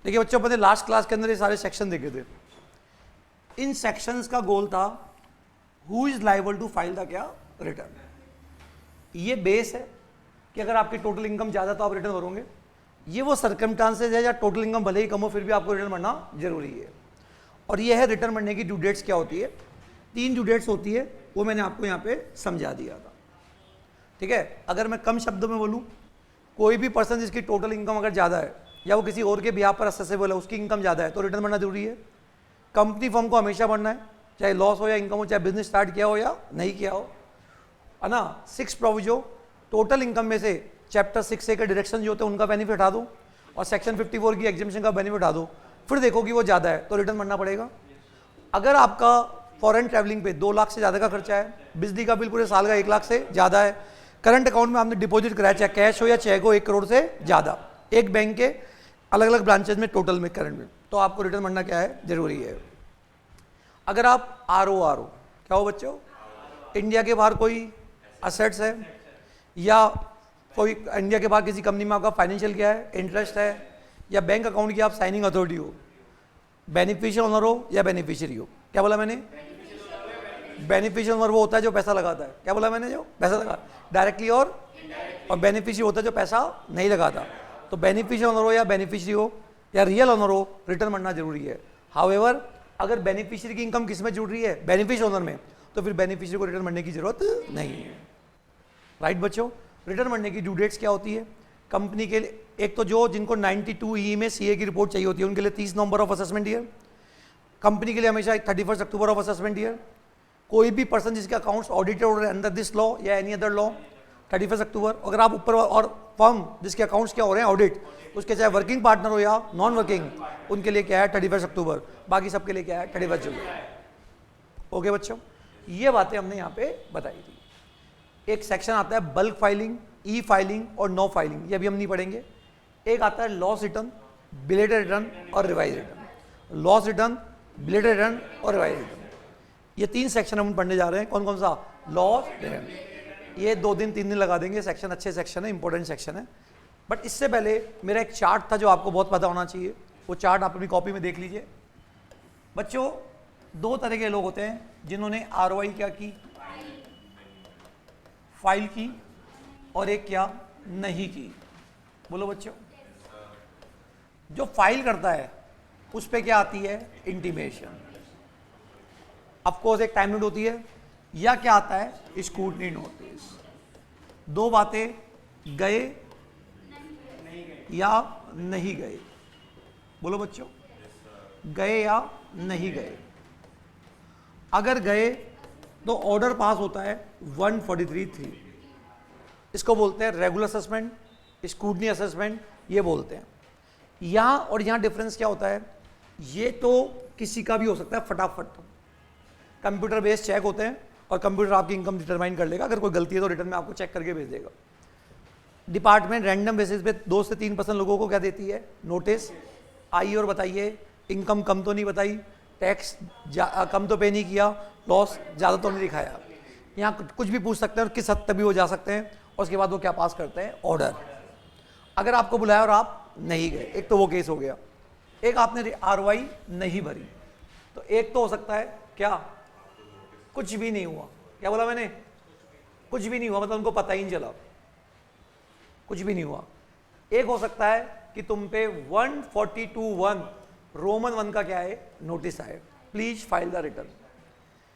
देखिए बच्चों, अपने लास्ट क्लास के अंदर ये सारे सेक्शन देखे थे। इन सेक्शंस का गोल था who is liable to file the क्या रिटर्न। ये बेस है कि अगर आपकी टोटल इनकम ज़्यादा तो आप रिटर्न भरोगे। ये वो सर्कमस्टांसेस है या टोटल इनकम भले ही कम हो फिर भी आपको रिटर्न भरना जरूरी है। और ये है रिटर्न भरने की ड्यू डेट्स क्या होती है। 3 ड्यू डेट्स होती है, वो मैंने आपको यहाँ पे समझा दिया था। ठीक है, अगर मैं कम शब्दों में बोलूँ, कोई भी पर्सन जिसकी टोटल इनकम अगर ज़्यादा है या वो किसी और के बिहाफ पर असेसेबल है, उसकी इनकम ज़्यादा है तो रिटर्न भरना जरूरी है। कंपनी फर्म को हमेशा भरना है, चाहे लॉस हो या इनकम हो, चाहे बिजनेस स्टार्ट किया हो या नहीं किया हो, है ना। 6 प्रोविजो, टोटल इनकम में से चैप्टर 6A के डायरेक्शन जो होते हैं उनका बेनिफिट हटा दो और सेक्शन 54 की एग्जामिशन का बेनिफिट हटा दो, फिर देखो कि वो ज़्यादा है तो रिटर्न भरना पड़ेगा। अगर आपका फॉरेन ट्रैवलिंग पे 2 लाख से ज़्यादा का खर्चा है, बिजली का बिल पूरे साल का 1 लाख से ज़्यादा है, करंट अकाउंट में आपने डिपॉजिट कराया चाहे कैश हो या चेक हो 1 करोड़ से ज़्यादा, एक बैंक के अलग अलग ब्रांचेज में टोटल में करंट में, तो आपको रिटर्न भरना क्या है, जरूरी है। अगर आप आर ओ क्या हो बच्चों, इंडिया के बाहर कोई असेट्स है या कोई इंडिया के बाहर किसी कंपनी में आपका फाइनेंशियल क्या है, इंटरेस्ट है, या बैंक अकाउंट की आप साइनिंग अथॉरिटी हो, बेनिफिशियल ओनर हो या बेनिफिशियरी हो। क्या बोला मैंने, बेनिफिशियल ओनर वो होता है जो पैसा लगाता है। क्या बोला मैंने, जो पैसा लगा डायरेक्टली, और बेनिफिशियरी होता है जो पैसा नहीं लगाता। तो बेनिफिशियल ओनर हो या बेनिफिशियरी हो या रियल ओनर हो, रिटर्न भरना जरूरी है। हाउएवर अगर बेनिफिशियरी की इनकम किस में जुड़ रही है, बेनिफिशियल ओनर में, तो फिर बेनिफिशियरी को रिटर्न भरने की जरूरत नहीं है। राइट बच्चों, रिटर्न भरने की ड्यू डेट्स क्या होती है कंपनी के लिए। एक तो जो जिनको 92E में CA की रिपोर्ट चाहिए होती है उनके लिए 30 November of assessment year, company के लिए हमेशा 31 अक्टूबर ऑफ असेसमेंट ईयर। कोई भी पर्सन जिसके अकाउंट्स ऑडिटेड हो रहे हैं अंडर दिस लॉ या एनी अदर लॉ, 31 अक्टूबर। अगर आप ऊपर, और फर्म जिसके अकाउंट्स क्या हो रहे हैं ऑडिट, उसके चाहे वर्किंग पार्टनर हो या नॉन वर्किंग, उनके लिए क्या है 31 अक्टूबर, बाकी सबके लिए क्या है 31 जुलाई। ओके बच्चों, ये बातें हमने यहाँ पे बताई थी। एक सेक्शन आता है बल्क फाइलिंग, ई फाइलिंग और नो फाइलिंग, ये अभी हम नहीं पढ़ेंगे। एक आता है लॉस रिटर्न, बिलेटेड रिटर्न और revise return. Loss return, belated return और रिवाइज रिटर्न, ये 3 सेक्शन हम पढ़ने जा रहे हैं। कौन कौन सा, लॉस रिटर्न। ये 2 दिन 3 दिन लगा देंगे, सेक्शन अच्छे सेक्शन है, इंपॉर्टेंट सेक्शन है। बट इससे पहले मेरा एक चार्ट था जो आपको बहुत पता होना चाहिए, वो चार्ट आप अपनी कॉपी में देख लीजिए। बच्चों, 2 तरह के लोग होते हैं जिन्होंने ROI क्या की, फाइल की, और एक क्या नहीं की। बोलो बच्चों, जो फाइल करता है उस पे क्या आती है, इंटीमेशन, ऑफकोर्स एक टाइम लिमिट होती है, या क्या आता है, स्क्रूटनी नोटिस। 2 बातें, गए या नहीं गए। बोलो बच्चों, गए या नहीं गए। अगर गए तो ऑर्डर पास होता है 143(3), इसको बोलते हैं रेगुलर असेसमेंट, स्क्रूटनी असेसमेंट, ये बोलते हैं। यहाँ और यहाँ डिफरेंस क्या होता है, ये तो किसी का भी हो सकता है फटाफट, कंप्यूटर बेस्ड चेक होते हैं और कंप्यूटर आपकी इनकम डिटरमाइन कर लेगा। अगर कोई गलती है तो रिटर्न में आपको चेक करके भेज देगा। डिपार्टमेंट रैंडम बेसिस पे 2 से 3% लोगों को क्या देती है, नोटिस, आइए और बताइए इनकम कम तो नहीं बताई, टैक्स कम तो पे नहीं किया, लॉस ज़्यादा तो नहीं दिखाया। यहाँ कुछ भी पूछ सकते हैं और किस हद तक भी वो जा सकते हैं, और उसके बाद वो क्या पास करते हैं, ऑर्डर। अगर आपको बुलाया और आप नहीं गए, एक तो वो केस हो गया। एक आपने ROI नहीं भरी, तो एक तो हो सकता है क्या, कुछ भी नहीं हुआ। क्या बोला मैंने, कुछ भी नहीं हुआ, मतलब उनको पता ही नहीं चला, कुछ भी नहीं हुआ। एक हो सकता है कि तुम पे 142(1) रोमन 1 का क्या है, नोटिस आए, प्लीज फाइल द रिटर्न।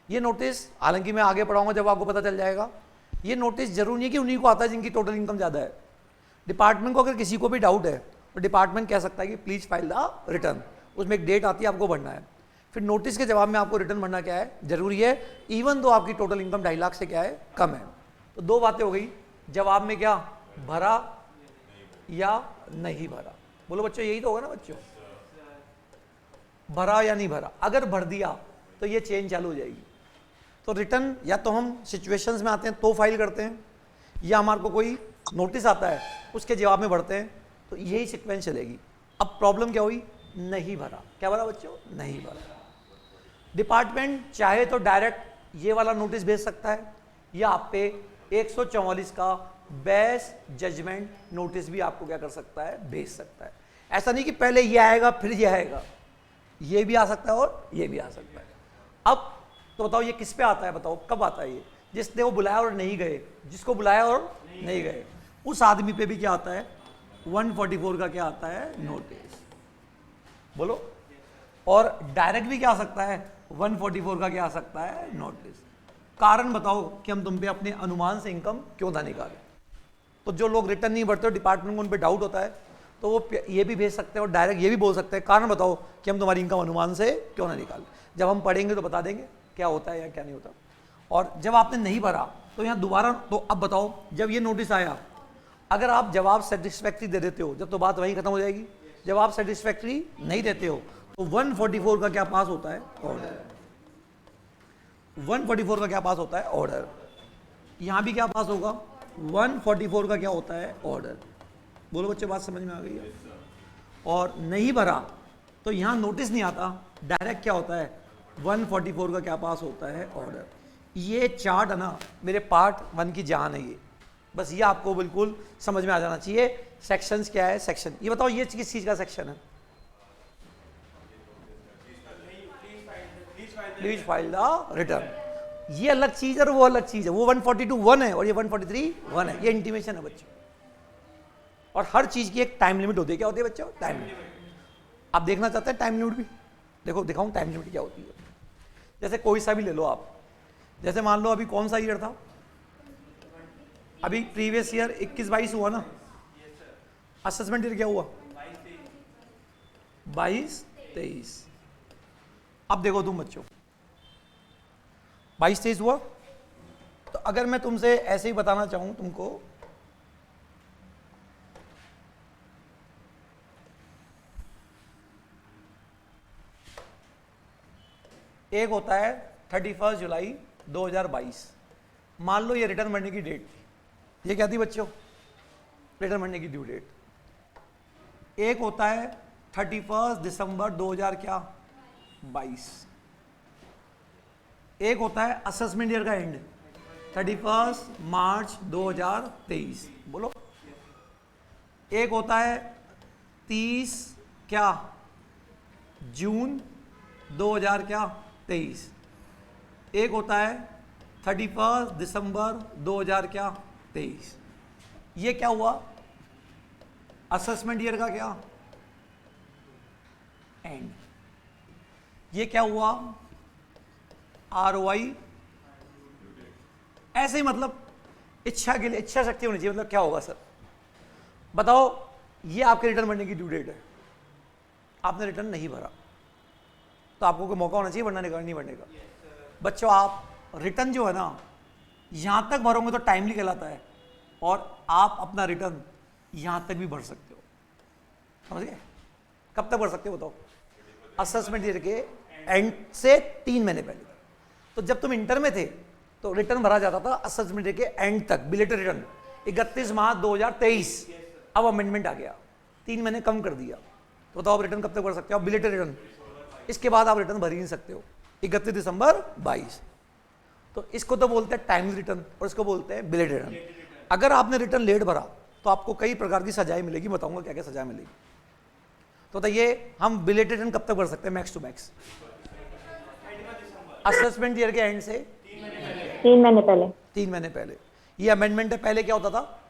ये नोटिस, हालांकि मैं आगे पढ़ाऊंगा जब आपको पता चल जाएगा, ये नोटिस जरूर नहीं है कि उन्हीं को आता है जिनकी टोटल इनकम ज़्यादा है। डिपार्टमेंट को अगर किसी को भी डाउट है तो डिपार्टमेंट कह सकता है कि प्लीज फाइल द रिटर्न, उसमें एक डेट आती है, आपको भरना है। फिर नोटिस के जवाब में आपको रिटर्न भरना क्या है, जरूरी है, इवन दो आपकी टोटल इनकम 2.5 लाख से क्या है, कम है। तो 2 बातें हो गई, जवाब में क्या भरा या नहीं भरा। बोलो बच्चों, यही तो होगा ना बच्चों, भरा या नहीं भरा। अगर भर दिया तो ये चेन चालू हो जाएगी। तो रिटर्न या तो हम सिचुएशंस में आते हैं तो फाइल करते हैं, या हमारे को कोई नोटिस आता है उसके जवाब में भरते हैं, तो यही सीक्वेंस चलेगी। अब प्रॉब्लम क्या हुई, नहीं भरा। क्या भरा बच्चों, नहीं भरा। डिपार्टमेंट चाहे तो डायरेक्ट ये वाला नोटिस भेज सकता है, या आप पे 144 का बेस्ट जजमेंट नोटिस भी आपको क्या कर सकता है, भेज सकता है। ऐसा नहीं कि पहले ये आएगा फिर ये आएगा, ये भी आ सकता है और ये भी आ सकता है। अब तो बताओ ये किस पे आता है, बताओ कब आता है ये? जिसने वो बुलाया और नहीं गए, जिसको बुलाया और नहीं गए, उस आदमी पे भी क्या आता है? 144 का क्या आता है? नोटिस। बोलो। और डायरेक्ट भी क्या आ सकता है? 144 का क्या आ सकता है? नोटिस। कारण बताओ कि हम तुम पे अपने अनुमान से इनकम क्यों ना निकालें। तो जो लोग रिटर्न नहीं भरते हो, डिपार्टमेंट को उन पे डाउट होता है, तो वो ये भी भेज सकते हैं और डायरेक्ट ये भी बोल सकते हैं कारण बताओ कि हम तुम्हारी इनकम अनुमान से क्यों ना निकालें। जब हम पढ़ेंगे तो बता देंगे क्या होता है या क्या नहीं होता। और जब आपने नहीं भरा तो यहाँ दोबारा, तो अब बताओ जब ये नोटिस आया, अगर आप जवाब सेटिस्फैक्ट्री दे देते हो जब, तो बात वहीं खत्म हो जाएगी। जब आप सेटिस्फैक्ट्री नहीं देते हो तो 144 का क्या पास होता है? ऑर्डर। 144 का क्या पास होता है? ऑर्डर। यहां भी क्या पास होगा? 144 का क्या होता है? ऑर्डर। बोलो बच्चे, बात समझ में आ गई है? और नहीं भरा तो यहां नोटिस नहीं आता, डायरेक्ट क्या होता है? 144 का क्या पास होता है? ऑर्डर। ये चार्ट है ना मेरे पार्ट 1 की जान है ये, बस ये आपको बिल्कुल समझ में आ जाना चाहिए। सेक्शंस क्या है? सेक्शन ये बताओ ये किस चीज का सेक्शन है? Please file the return. ये अलग चीज है और वो अलग चीज है। वो 142 1 है और ये 143 1 है। ये इंटीमेशन है बच्चों। और हर चीज की एक टाइम लिमिट होती है। क्या होती है बच्चों? Time limit. आप देखना चाहते हैं टाइम लिमिट भी? देखो दिखाऊं टाइम लिमिट क्या होती है। जैसे कोई सा भी ले लो आप, जैसे मान लो अभी कौन सा ईयर था? अभी प्रीवियस ईयर 21-22 हुआ ना? असेसमेंट ईयर क्या हुआ? 22-23। अब देखो तुम बच्चों, 22-23 हुआ, तो अगर मैं तुमसे ऐसे ही बताना चाहूं तुमको, एक होता है 31 जुलाई 2022। मान लो ये रिटर्न भरने की डेट थी। ये क्या थी बच्चों? रिटर्न भरने की ड्यू डेट। एक होता है 31 दिसंबर 2022। एक होता है असेसमेंट ईयर का एंड 31 मार्च 2023। बोलो। एक होता है 30 क्या जून 2023। एक होता है 31 दिसंबर 2023। ये क्या हुआ? असेसमेंट ईयर का क्या एंड। ये क्या हुआ? ROI। ऐसे ही मतलब इच्छा के लिए इच्छा शक्ति होनी चाहिए। मतलब क्या होगा सर बताओ? ये आपके रिटर्न भरने की ड्यू डेट है, आपने रिटर्न नहीं भरा तो आपको कोई मौका होना चाहिए भरना नहीं भरने का। बच्चों आप रिटर्न जो है ना यहां तक भरोगे तो टाइमली कहलाता है, और आप अपना रिटर्न यहां तक भी भर सकते हो। समझ गए? कब तक भर सकते हो बताओ? असेसमेंट ईयर के एंड से 3 महीने पहले। तो जब तुम इंटर में थे तो रिटर्न भरा जाता था असेसमेंट ईयर के एंड तक, बिलेटेड रिटर्न 31 मार्च 2023। अब अमेंडमेंट आ गया, 3 महीने कम कर दिया। तो बताओ आप रिटर्न कब तक भर सकते हो? आप बिलेटेड रिटर्न, इसके बाद आप रिटर्न भर ही नहीं सकते हो 31 दिसंबर 22। तो इसको तो बोलते हैं टाइम रिटर्न और इसको बोलते हैं बिलेटेड रिटर्न। अगर आपने रिटर्न लेट भरा तो आपको कई प्रकार की सजाएं मिलेगी। बताऊंगा क्या क्या सजाएं मिलेगी। तो बताइए हम बिलेटेड रिटर्न कब तक भर सकते हैं max to max? Assessment year के एंड से 3 महीने पहले। 3 महीने पहले। ये अमेंडमेंट है। पहले क्या होता था?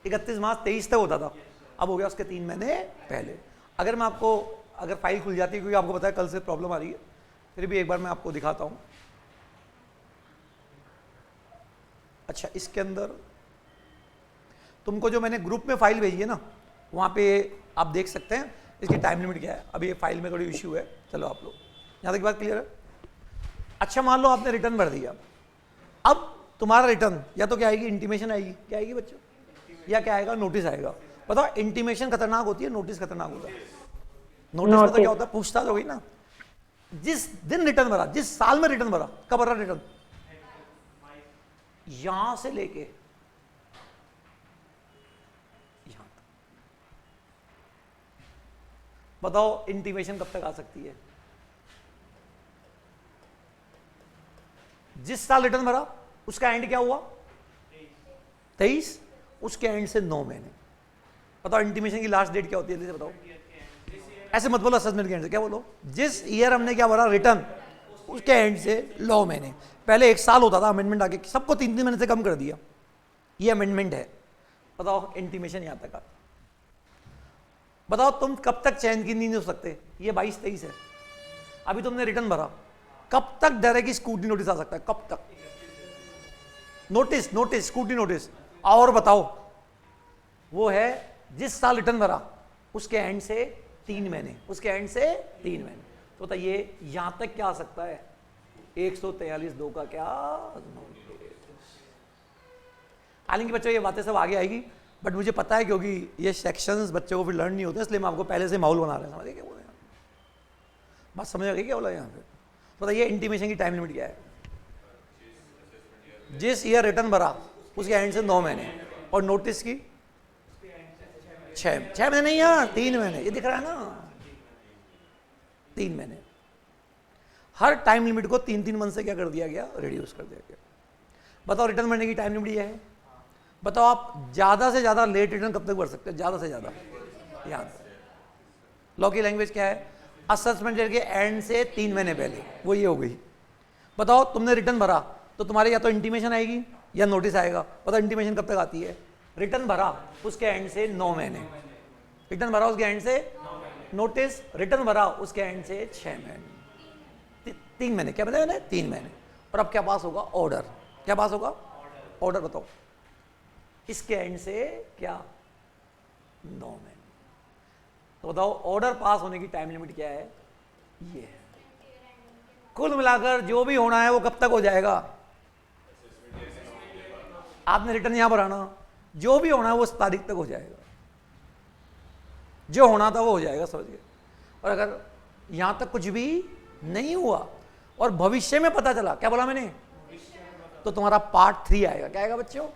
31 मार्च 23 तक होता था, अब हो गया उसके 3 महीने पहले। अगर मैं आपको, अगर फाइल खुल जाती है, क्योंकि आपको पता है कल से प्रॉब्लम आ रही है, फिर भी एक बार मैं आपको दिखाता हूं। अच्छा, इसके अंदर तुमको जो मैंने ग्रुप में फाइल भेजी है ना, वहां पे आप देख सकते हैं इसकी टाइम लिमिट क्या है। अभी ये फाइल में थोड़ी इश्यू है। चलो आप लोग यहां तक बात क्लियर है? अच्छा मान लो आपने रिटर्न भर दिया, अब तुम्हारा रिटर्न या तो क्या आएगी? इंटीमेशन आएगी। क्या आएगी बच्चों? या क्या आएगा? नोटिस आएगा। बताओ इंटीमेशन खतरनाक होती है, नोटिस खतरनाक होता है? नोटिस में तो क्या होता है? पूछताछ हो गई ना। जिस दिन रिटर्न भरा, जिस साल में रिटर्न भरा, कब भरा रिटर्न? यहां से लेके यहां तक। बताओ इंटीमेशन कब तक आ सकती है? जिस साल रिटर्न भरा उसका एंड क्या हुआ? 23। उसके एंड से 9 महीने। बताओ इंटीमेशन की लास्ट डेट क्या होती है? जल्दी से बताओ। ऐसे मत बोलो असेसमेंट के एंड से, क्या बोलो जिस ईयर हमने क्या भरा रिटर्न उसके एंड से 9 महीने। पहले 1 साल होता था, अमेंडमेंट आके सबको 3-3 महीने से कम कर दिया, ये अमेंडमेंट है। बताओ इंटीमेशन यहां तक आता। बताओ तुम कब तक चैन की नींद हो सकते, ये 22-23 है, अभी तुमने रिटर्न भरा, कब तक डायरेक्ट स्कूटी नोटिस आ सकता है, कब तक नोटिस स्कूटी नोटिस। और बताओ वो है जिस साल रिटर्न भरा उसके एंड से 3 महीने, उसके एंड से 3 महीने। तो बताइए यहां तक क्या आ सकता है, 143(2) का क्या। हालांकि बच्चों ये बातें सब आगे आएगी, बट मुझे पता है क्योंकि ये सेक्शंस बच्चों को फिर लर्न नहीं होते, इसलिए मैं आपको पहले से माहौल बना रहा हूं। समझिए क्या बोल रहे हैं, बात समझ आ गई क्या बोला यहाँ पे। बताइए इंटीमेशन की टाइम लिमिट क्या है, जिस ईयर रिटर्न भरा उसके एंड से 9 महीने, और नोटिस की 6 महीने नहीं यार 3 महीने, ये दिख रहा है ना 3 महीने। हर टाइम लिमिट को 3-3 मंथ से क्या कर दिया गया, रिड्यूस कर दिया गया। बताओ रिटर्न भरने की टाइम लिमिट ये है। बताओ आप ज्यादा से ज्यादा लेट रिटर्न कब तक भर सकते हो, ज्यादा से ज्यादा, याद लॉ की लैंग्वेज क्या है, असेसमेंट के एंड से 3 महीने पहले, वो ये हो गई। बताओ तुमने रिटर्न भरा तो तुम्हारे या तो इंटीमेशन आएगी या नोटिस आएगा। बताओ इंटीमेशन कब तक आती है, रिटर्न भरा उसके एंड से 9 महीने, रिटर्न भरा उसके एंड से, नोटिस रिटर्न भरा उसके एंड से 6 महीने, 3 महीने, क्या बताया मैंने, 3 महीने। और अब क्या पास होगा, ऑर्डर, क्या पास होगा, ऑर्डर। बताओ इसके एंड से क्या, 9 महीने। तो बताओ ऑर्डर पास होने की टाइम लिमिट क्या है, ये है। कुल मिलाकर जो भी होना है वो कब तक हो जाएगा, आपने रिटर्न यहां भराना, जो भी होना है वो उस तारीख तक हो जाएगा, जो होना था वो हो जाएगा, समझ गए। और अगर यहां तक कुछ भी नहीं हुआ और भविष्य में पता चला, क्या बोला मैंने, तो तुम्हारा पार्ट 3 आएगा। क्या आएगा बच्चों,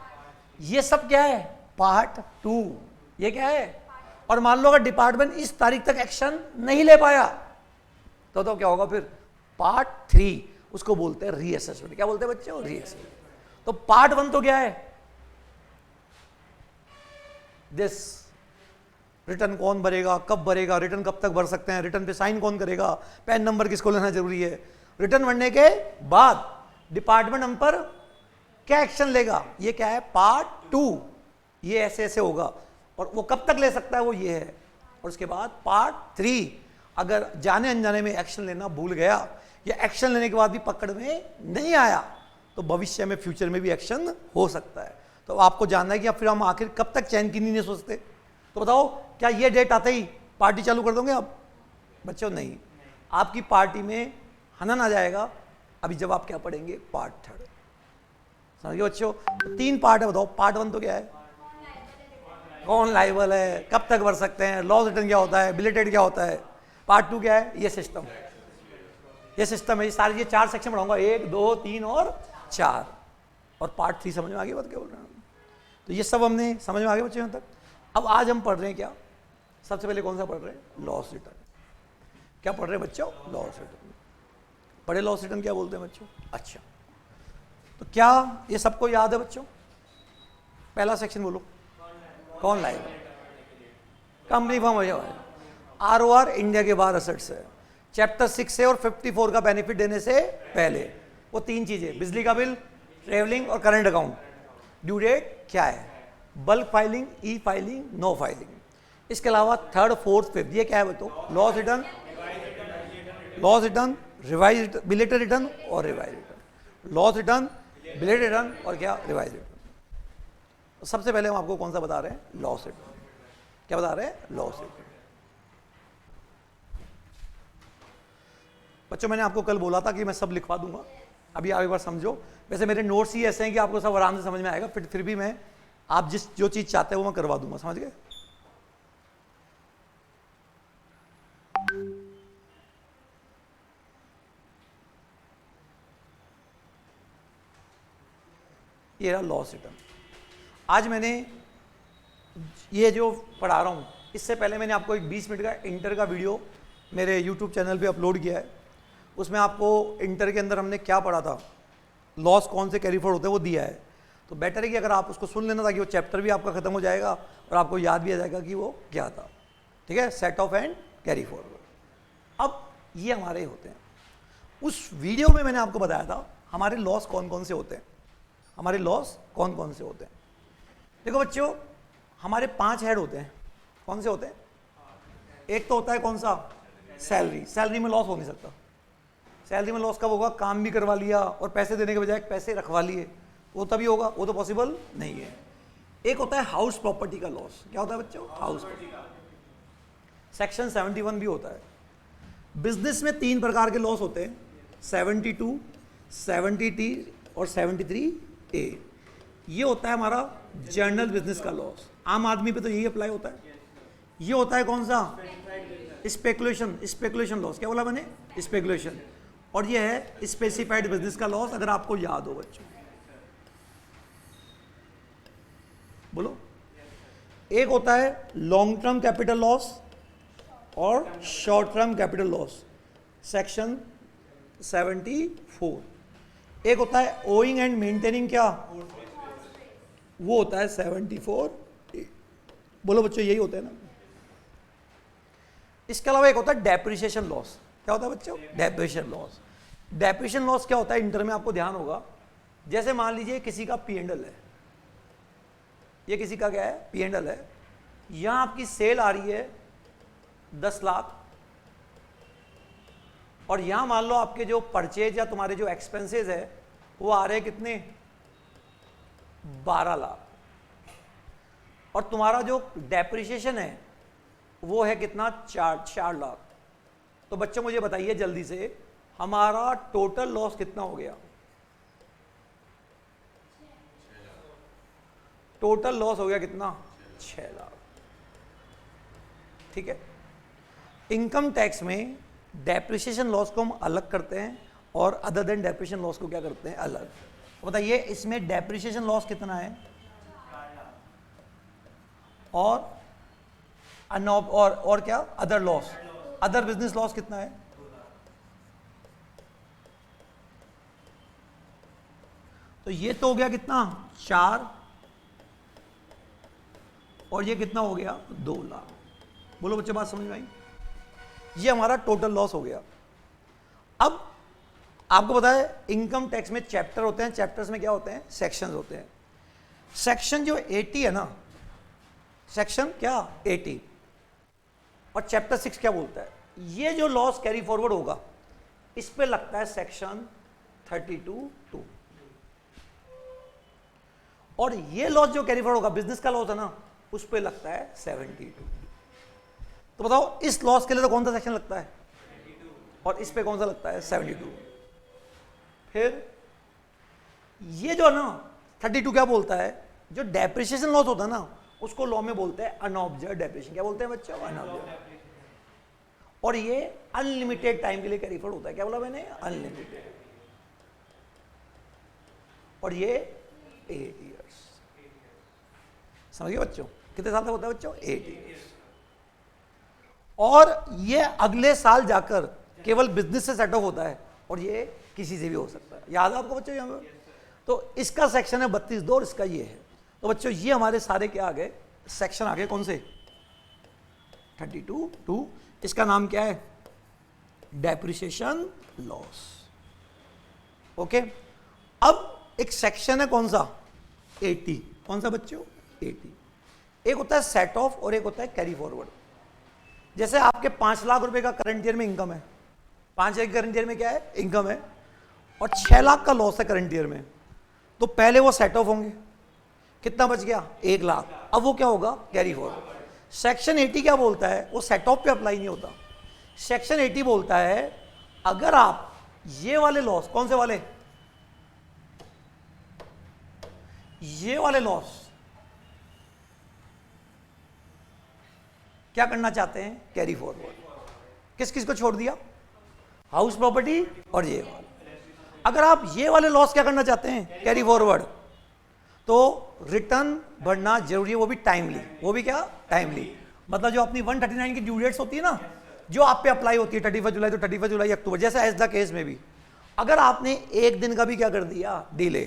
ये सब क्या है, पार्ट 2, ये क्या है। और मान लो अगर डिपार्टमेंट इस तारीख तक एक्शन नहीं ले पाया तो क्या होगा फिर, पार्ट 3, उसको बोलते हैं रीअसेसमेंट। क्या बोलते हैं बच्चों, रीअसेसमेंट। तो पार्ट 1 तो क्या है, दिस रिटर्न कौन भरेगा, कब भरेगा, रिटर्न कब तक भर सकते हैं, रिटर्न पे साइन कौन करेगा, पैन नंबर किसको लेना जरूरी है, रिटर्न भरने के बाद डिपार्टमेंट हम पर क्या एक्शन लेगा, ये क्या है, पार्ट 2, ये ऐसे ऐसे होगा और वो कब तक ले सकता है, वो ये है। और उसके बाद पार्ट 3, अगर जाने अनजाने में एक्शन लेना भूल गया या एक्शन लेने के बाद भी पकड़ में नहीं आया तो भविष्य में, फ्यूचर में भी एक्शन हो सकता है। तो आपको जानना है कि अब फिर हम आखिर कब तक चैन की नींद नहीं सोचते। तो बताओ क्या ये डेट आते ही पार्टी चालू कर दोगे आप बच्चों, नहीं, आपकी पार्टी में हनन आ जाएगा अभी जब आप क्या पढ़ेंगे, पार्ट 3। समझिए बच्चों, तो 3 पार्ट है। बताओ पार्ट 1 तो क्या है, कौन लाइबल है, कब तक भर सकते हैं, लॉस रिटर्न क्या होता है, बिलेटेड क्या होता है। पार्ट 2 क्या है, ये सिस्टम, ये सिस्टम है। ये सारे, ये 4 सेक्शन पढ़ाऊंगा, 1, 2, 3 और 4। और पार्ट 3 समझ में आ गया बात क्या बोल रहे हैं। तो ये सब हमने समझ में आ गया बच्चों यहाँ तक। अब आज हम पढ़ रहे हैं क्या, सबसे पहले कौन सा पढ़ रहे हैं, लॉस रिटर्न। क्या पढ़ रहे हैं बच्चों, लॉस रिटर्न। पढ़े लॉस रिटर्न क्या बोलते हैं बच्चों। अच्छा, तो क्या ये सबको याद है बच्चों। पहला सेक्शन बोलो, कौन लाएगा, कंपनी फॉर्म हो जाए, ROR इंडिया के बाहर असेट्स है। चैप्टर 6 से और 54 का बेनिफिट देने से पहले वो 3 चीजें, बिजली का बिल, ट्रेवलिंग और करंट अकाउंट। ड्यू डेट क्या है, bulk filing, e filing, no filing. इसके अलावा 3rd, 4th, 5th ये क्या है बताओ, loss return, loss return, revise belated return और revise return. Loss return, belated return और क्या, रिवाइज रिटर्न। तो सबसे पहले हम आपको कौन सा बता रहे हैं, लॉस रिटर्न। क्या बता रहे हैं, लॉस रिटर्न। बच्चों मैंने आपको कल बोला था कि मैं सब लिखवा दूंगा, अभी आप एक बार समझो। वैसे मेरे नोट्स ही ऐसे हैं कि आपको सब आराम से समझ में आएगा, फिर भी मैं आप जो चीज चाहते हैं वो मैं करवा दूंगा, समझ गए। ये रहा लॉस रिटर्न। आज मैंने ये जो पढ़ा रहा हूँ, इससे पहले मैंने आपको एक 20 मिनट का इंटर का वीडियो मेरे YouTube चैनल पे अपलोड किया है। उसमें आपको इंटर के अंदर हमने क्या पढ़ा था, लॉस कौन से कैरी फॉरवर्ड होते हैं वो दिया है। तो बेटर है कि अगर आप उसको सुन लेना ताकि वो चैप्टर भी आपका खत्म हो जाएगा और आपको याद भी आ जाएगा कि वो क्या था। ठीक है, set of and carry forward. अब ये हमारे होते हैं। उस वीडियो में मैंने आपको बताया था हमारे लॉस कौन कौन से होते हैं, हमारे लॉस कौन कौन से होते हैं। देखो बच्चों, हमारे 5 हेड होते हैं। कौन से होते हैं? एक तो होता है कौन सा? सैलरी। सैलरी में लॉस हो नहीं सकता। सैलरी में लॉस कब होगा? काम भी करवा लिया और पैसे देने के बजाय पैसे रखवा लिए, वो तभी होगा, वो तो पॉसिबल नहीं है। एक होता है हाउस प्रॉपर्टी का लॉस। क्या होता है बच्चों? House property. सेक्शन 71 भी होता है। बिजनेस में 3 प्रकार के लॉस होते हैं, 72, 70T और 73A। ये होता है हमारा जनरल बिजनेस का लॉस। आम आदमी पे तो यही अप्लाई होता है। ये होता है कौन सा? स्पेकुलेशन। Speculation loss. क्या बोला मैंने? स्पेकुलेशन। और ये है स्पेसिफाइड बिजनेस का लॉस, अगर आपको याद हो बच्चों। बोलो। एक होता है लॉन्ग टर्म कैपिटल लॉस और short term capital loss, section 74। एक होता है ओइंग एंड मेंटेनिंग, क्या वो होता है 74। बोलो बच्चों, यही होता है ना। इसके अलावा एक होता है डेप्रिसिएशन लॉस। क्या होता है बच्चों? Depreciation loss. डेप्रिसिएशन लॉस क्या होता है? इंटर में आपको ध्यान होगा, जैसे मान लीजिए किसी का P&L है, ये किसी का क्या है? P&L है। यहां आपकी सेल आ रही है 10 लाख और यहां मान लो आपके जो परचेज या तुम्हारे जो एक्सपेंसेस है वो आ रहे हैं कितने? 12 लाख। और तुम्हारा जो डेप्रिसिएशन है वो है कितना? 4 लाख। तो बच्चों मुझे बताइए जल्दी से, हमारा टोटल लॉस कितना हो गया? टोटल लॉस हो गया कितना? 6 लाख। ठीक है। इनकम टैक्स में डेप्रिसिएशन लॉस को हम अलग करते हैं और अदर देन डेप्रिसिएशन लॉस को क्या करते हैं? अलग। तो बताइए इसमें डेप्रिसिएशन लॉस कितना है और और क्या? Other laws, other business loss कितना है? तो ये तो हो गया कितना? 4 और ये कितना हो गया? 2 लाख। बोलो बच्चे, बात समझ में आई? ये हमारा टोटल लॉस हो गया। अब आपको पता है इनकम टैक्स में चैप्टर होते हैं, चैप्टर्स में क्या होते हैं? सेक्शंस होते हैं। सेक्शन जो 80 है ना, सेक्शन क्या? 80 और चैप्टर 6 क्या बोलता है? ये जो लॉस कैरी फॉरवर्ड होगा इस पे लगता है सेक्शन 32(2) और ये लॉस जो कैरी फॉरवर्ड होगा, बिजनेस का लॉस है ना, उस पे लगता है 72। तो बताओ इस लॉस के लिए तो कौन सा सेक्शन लगता है? और इस पे कौन सा लगता है? 72। फिर ये जो है ना 32 क्या बोलता है? जो डेप्रिसिएशन लॉस होता है ना, उसको लॉ में बोलते हैं अनऑब्जर्व्ड डेप्रिसिएशन। क्या बोलते हैं बच्चों? अनऑब्जर्व्ड। और ये अनलिमिटेड टाइम के लिए कैरी फॉरवर्ड होता है। क्या बोला मैंने? अनलिमिटेड। और ये 8 ईयर्स। समझिए बच्चों, कितने साल तक होता है बच्चों? 8 ईयर्स। और ये अगले साल जाकर केवल बिजनेस से सेट ऑफ होता है और ये किसी से भी हो सकता है। याद है आपको बच्चों यहाँ पे? तो इसका सेक्शन है 32(2) और इसका ये है। तो बच्चों ये हमारे सारे क्या आ गए? सेक्शन आ गए। कौन से? 32(2). इसका नाम क्या है? Depreciation loss. ओके। अब एक सेक्शन है कौन सा? 80। कौन सा बच्चों? 80। एक होता है सेट ऑफ और एक होता है कैरी फॉरवर्ड। जैसे आपके 5 लाख रुपए का करंट ईयर में इनकम है, 5 लाख करंट ईयर में क्या है? इनकम है, और 6 लाख का लॉस है करंट ईयर में, तो पहले वो सेट ऑफ होंगे। कितना बच गया? 1 लाख। अब वो क्या होगा? Carry forward. सेक्शन 80 क्या बोलता है? वो सेट ऑफ पे अप्लाई नहीं होता। सेक्शन 80 बोलता है अगर आप ये वाले लॉस, कौन से वाले? ये वाले लॉस क्या करना चाहते हैं? Carry forward. किस किस को छोड़ दिया? हाउस प्रॉपर्टी और ये वाले। अगर आप ये वाले लॉस क्या करना चाहते हैं? Carry forward. तो रिटर्न भरना जरूरी है, वो भी टाइमली। वो भी क्या? टाइमली। मतलब जो अपनी 139 की ड्यू डेट्स होती है ना, जो आप पे अप्लाई होती है 31 जुलाई, तो 31 जुलाई अक्टूबर, जैसे एज द केस में भी अगर आपने एक दिन का भी क्या कर दिया? डिले,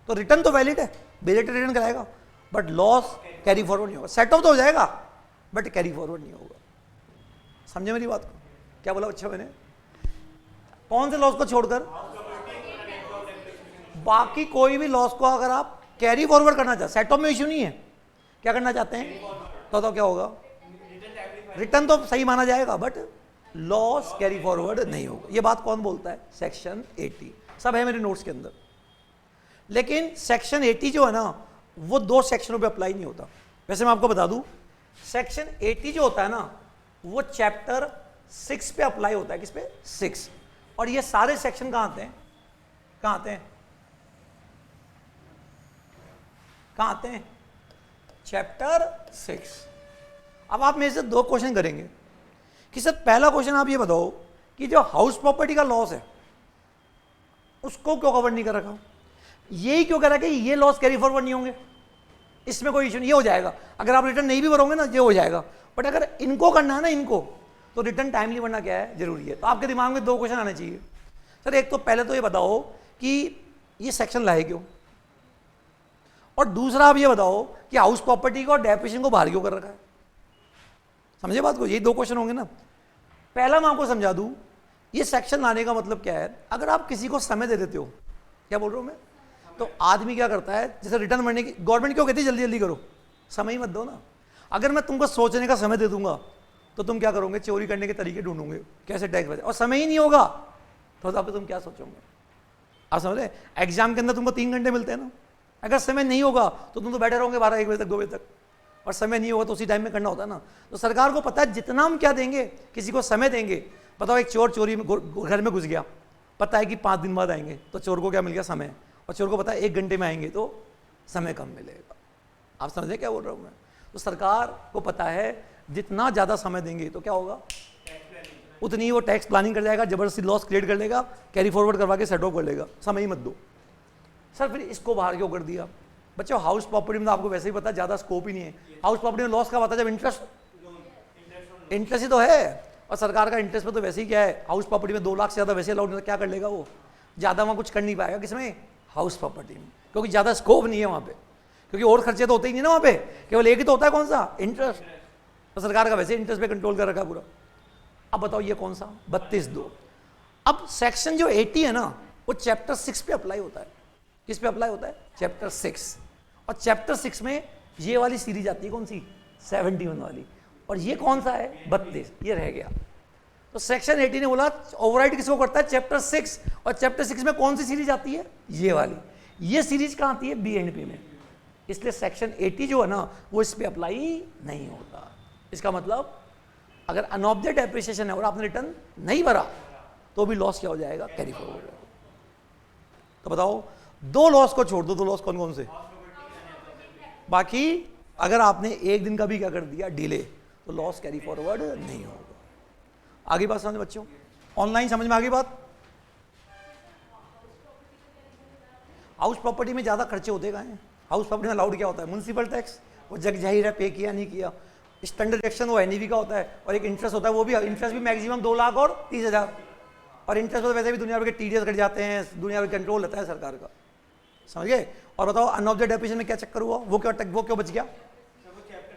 तो रिटर्न तो वैलिड है, बेलेटेड रिटर्न कराएगा, बट लॉस कैरी फॉरवर्ड नहीं होगा। सेट ऑफ तो हो जाएगा बट कैरी फॉरवर्ड नहीं होगा। समझे मेरी बात को? क्या बोला बच्चा मैंने? कौन से लॉस को छोड़कर? बाकी कोई भी लॉस को अगर आप कैरी फॉरवर्ड करना चाहते, सेट ऑफ में इश्यू नहीं है, क्या करना चाहते हैं तो क्या होगा? रिटर्न तो सही माना जाएगा बट लॉस कैरी फॉरवर्ड नहीं होगा। ये बात कौन बोलता है? सेक्शन 80, सब है मेरे नोट्स के अंदर। लेकिन सेक्शन 80 जो है ना वो दो सेक्शनों पे अप्लाई नहीं होता। वैसे मैं आपको बता दूं, सेक्शन 80 जो होता है ना वो चैप्टर 6 पे अप्लाई होता है। किस पे? 6। और ये सारे सेक्शन कहां आते हैं? कहां आते हैं? कहां आते हैं? चैप्टर 6। अब आप मेरे से दो क्वेश्चन करेंगे कि सर पहला क्वेश्चन आप ये बताओ कि जो हाउस प्रॉपर्टी का लॉस है उसको क्यों कवर नहीं कर रखा? यही क्यों कर रखा कि ये लॉस कैरी फॉरवर्ड नहीं होंगे, इसमें कोई इशू नहीं, ये हो जाएगा। अगर आप रिटर्न नहीं भी भरोगे ना ये हो जाएगा। बट अगर इनको करना है ना इनको, तो रिटर्न टाइमली बनना क्या है? जरूरी है। तो आपके दिमाग में दो क्वेश्चन आने चाहिए। सर एक तो पहले तो ये बताओ कि ये सेक्शन लाए क्यों, और दूसरा आप ये बताओ कि हाउस प्रॉपर्टी को और डेप्रिसिएशन को बाहर क्यों कर रखा है। समझे बात को? यही दो क्वेश्चन होंगे ना। पहला मैं आपको समझा दूं, ये सेक्शन लाने का मतलब क्या है। अगर आप किसी को समय दे देते हो, क्या बोल रहा हूं मैं, तो आदमी क्या करता है, जैसे रिटर्न भरने की गवर्नमेंट क्यों कहती है जल्दी जल्दी करो, समय ही मत दो ना। अगर मैं तुमको सोचने का समय दे दूंगा तो तुम क्या करोगे? चोरी करने के तरीके ढूंढोगे, कैसे टैक्स बचे, और समय ही नहीं होगा तो तुम क्या सोचोगे? आप समझ रहे? एग्जाम के अंदर तुमको 3 घंटे मिलते हैं ना, अगर समय नहीं होगा तो तुम तो बैठे रहोगे 12-1 बजे तक, 2 बजे तक, और समय नहीं होगा तो उसी टाइम में करना होता है ना। तो सरकार को पता है जितना हम क्या देंगे, किसी को समय देंगे। बताओ एक चोर चोरी में घर में घुस गया, पता है कि 5 दिन बाद आएंगे, तो चोर को क्या मिल गया? समय। और चोर को पता है 1 घंटे में आएंगे तो समय कम मिलेगा। आप समझे क्या बोल रहा हूँ मैं? तो सरकार को पता है जितना ज़्यादा समय देंगे तो क्या होगा, उतनी ही वो टैक्स प्लानिंग कर जाएगा, जबरदस्ती लॉस क्रिएट कर लेगा, कैरी फॉरवर्ड करवा के सेट ऑफ कर लेगा। समय ही मत दो। सर फिर इसको बाहर क्यों कर दिया? बच्चों हाउस प्रॉपर्टी में तो आपको वैसे ही पता है ज़्यादा स्कोप ही नहीं है। हाउस प्रॉपर्टी में लॉस कब आता है? जब इंटरेस्ट ही तो है, और सरकार का इंटरेस्ट पे तो वैसे ही क्या है, हाउस प्रॉपर्टी में 2 लाख से ज़्यादा वैसे अलाउड नहीं, क्या कर लेगा वो? ज़्यादा वहाँ कुछ कर नहीं पाएगा। किसमें? हाउस प्रॉपर्टी में, क्योंकि ज़्यादा स्कोप नहीं है वहाँ पे, क्योंकि और खर्चे तो होते ही नहीं ना वहाँ पे, केवल एक ही तो होता है, कौन सा? इंटरेस्ट। तो सरकार का वैसे इंटरेस्ट पे कंट्रोल कर रखा है पूरा। अब बताओ ये कौन सा? 32(2). अब सेक्शन जो 80 है ना वो चैप्टर 6 पे अप्लाई होता है। किस पे अप्लाई होता है? चैप्टर 6। और चैप्टर 6 में ये वाली सीरीज आती है, कौन सी? 71 वाली। और ये कौन सा है? 32। ये रह गया। तो सेक्शन 80 ने बोला ओवरराइड किसको करता है? चैप्टर 6। और चैप्टर 6 में कौन सी सीरीज आती है? ये वाली। ये सीरीज कहाँ आती है? BNP में। इसलिए सेक्शन 80 जो है ना वो इस पे अप्लाई नहीं होता। इसका मतलब अगर अनऑब्जेक्ट एप्रिसिएशन है और आपने रिटर्न नहीं भरा तो भी लॉस क्या हो जाएगा? Carry forward. तो बताओ 2 लॉस को छोड़ दो, 2 लॉस कौन कौन से? बाकी अगर आपने 1 दिन का भी क्या कर दिया? डिले, तो लॉस कैरी फॉरवर्ड नहीं होगा। आगे बात समझ बच्चों? ऑनलाइन समझ में आ गई बात? हाउस प्रॉपर्टी में ज्यादा खर्चे होते कहाँ हैं? हाउस प्रॉपर्टी में अलाउड क्या होता है? म्युनिसिपल टैक्स, वो जग जाहिर है पे किया नहीं किया। स्टैंडर्ड एक्शन वो NEV का होता है, और एक इंटरेस्ट होता है, वो भी इंटरेस्ट भी मैक्सिमम 2 लाख और 30,000। और इंटरेस्ट तो वैसे भी दुनिया भर के TDS कट जाते हैं, दुनिया भर कंट्रोल रहता है सरकार का। समझ गए? और बताओ अनऑब्जेक्ट एप्रिसिएशन में क्या चक्कर हुआ? वो क्यों बच गया?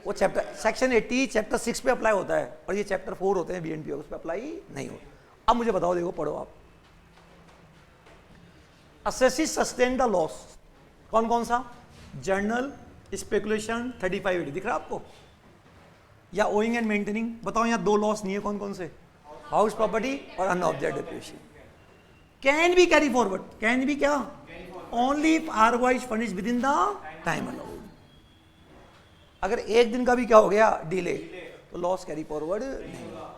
वो चैप्टर सेक्शन 80 चैप्टर 6 पे अप्लाई होता है, और ये चैप्टर 4 होते हैं BNP, उस पर अप्लाई नहीं होता। अब मुझे बताओ, देखो पढ़ो आप। असेसिस सस्टेन द लॉस, कौन कौन सा? जर्नल, स्पेकुलेशन, 3580 दिख रहा है आपको, या ओइंग एंड मेंटेनिंग। बताओ यहाँ 2 लॉस नहीं है, कौन कौन से? हाउस प्रॉपर्टी और unabsorbed appreciation. Can be carry forward, can be क्या? Only if ROI is furnished within the time allowed. अगर 1 दिन का भी क्या हो गया? डिले, तो लॉस कैरी फॉरवर्ड नहीं होगा।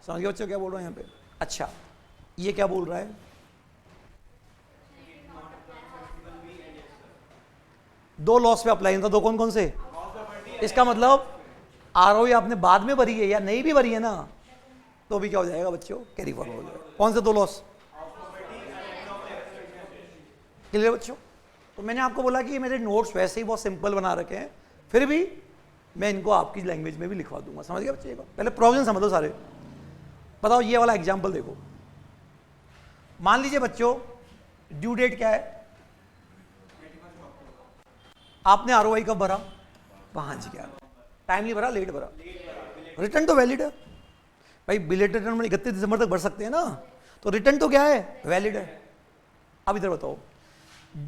समझ गए बच्चों क्या बोल रहा हूं यहाँ पे? अच्छा, ये क्या बोल रहा है? 2 लॉस पे अप्लाई था, 2 कौन कौन से? इसका मतलब ROI आपने बाद में भरी है या नहीं भी भरी है ना, तो भी क्या हो जाएगा बच्चों? कैरी फॉरवर्ड हो जाएगा। कौन से 2 लॉस? क्लियर बच्चों? तो मैंने आपको बोला कि मेरे नोट्स वैसे ही बहुत सिंपल बना रखे हैं, फिर भी मैं इनको आपकी लैंग्वेज में भी लिखवा दूंगा। समझ गए बच्चे? पहले प्रॉब्लम समझ लो सारे। बताओ ये वाला एग्जाम्पल देखो। मान लीजिए बच्चों ड्यू डेट क्या है? आपने ROI कब भरा? 5/11। टाइमली भरा, लेट भरा? रिटर्न तो वैलिड है भाई, बिलेटेड रिटर्न में 31 दिसंबर तक भर सकते हैं ना, तो रिटर्न तो क्या है, वैलिड है। अब इधर बताओ,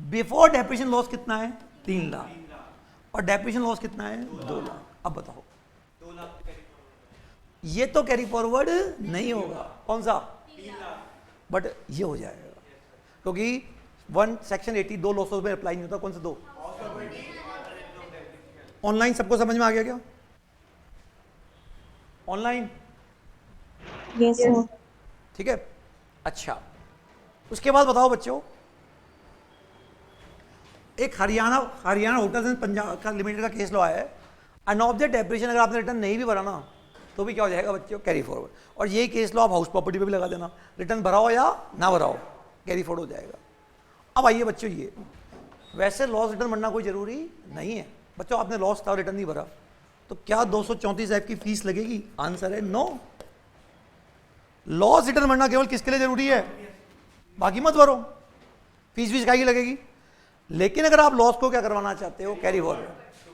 बिफोर डेप्रिसिएशन लॉस कितना है, 3 लाख, और डेप्रिसिएशन लॉस कितना है, 2 लाख। अब बताओ, ये तो कैरी फॉरवर्ड नहीं होगा, कौन सा, बट ये हो जाएगा, क्योंकि सेक्शन 80 2 लॉसेस में अप्लाई नहीं होता। कौन से 2? ऑनलाइन सबको समझ में आ गया क्या? ऑनलाइन? Yes sir. ठीक है। अच्छा, उसके बाद बताओ बच्चों, एक हरियाणा होटल्स एंड पंजाब का लिमिटेड का केस लो आया है। अनऑब्जेक्ट डेप्रिसिएशन अगर आपने रिटर्न नहीं भी भरा ना, तो भी क्या हो जाएगा बच्चों, कैरी फॉरवर्ड। और यही केस लो आप हाउस प्रॉपर्टी पे भी लगा देना, रिटर्न भराओ या ना भराओ, कैरी फॉरवर्ड हो जाएगा। अब आइए बच्चों, ये वैसे लॉस रिटर्न भरना कोई जरूरी नहीं है बच्चों। आपने लॉस था, रिटर्न नहीं भरा, तो क्या 234 ऐप की फीस लगेगी? आंसर है नो। लॉस रिटर्न भरना केवल किसके लिए जरूरी है, बाकी मत भरो, फीस काहे की लगेगी। लेकिन अगर आप लॉस को क्या करवाना चाहते हो, कैरी फॉरवर्ड,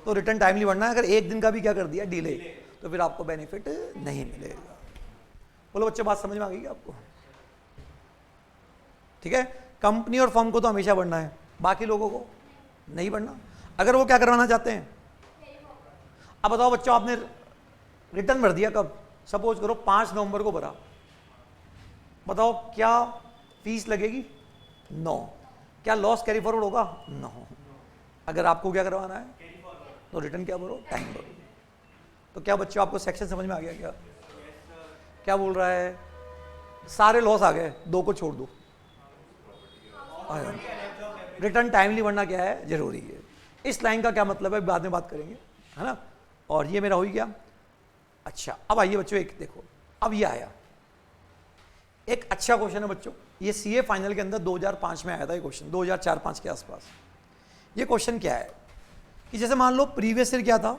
तो रिटर्न टाइमली भरना है। अगर एक दिन का भी क्या कर दिया, डिले, तो फिर आपको बेनिफिट नहीं मिलेगा। बोलो बच्चे, बात समझ में आ गई आपको? ठीक है। कंपनी और फर्म को तो हमेशा बढ़ना है, बाकी लोगों को नहीं बढ़ना, अगर वो क्या करवाना चाहते हैं। अब बताओ बच्चों, आपने रिटर्न भर दिया कब, सपोज करो 5 नवंबर को भरा, बताओ क्या फीस लगेगी? नो। क्या लॉस कैरी फॉरवर्ड होगा? नो। अगर आपको क्या करवाना है, तो रिटर्न क्या भरो, टाइम भरो। तो क्या बच्चों आपको सेक्शन समझ में आ गया क्या? क्या बोल रहा है, सारे लॉस आ गए, 2 को छोड़ दो। रिटर्न टाइमली भरना क्या है, जरूरी है। इस लाइन का क्या मतलब है, बाद में बात करेंगे, है ना। और ये मेरा हो ही गया। अच्छा, अब आइए बच्चों, एक देखो, अब ये आया एक अच्छा क्वेश्चन है बच्चों, ये सीए फाइनल के अंदर 2005 में आया था ये क्वेश्चन, 2004-5 के आसपास। ये क्वेश्चन क्या है कि जैसे मान लो प्रीवियस ईयर क्या था,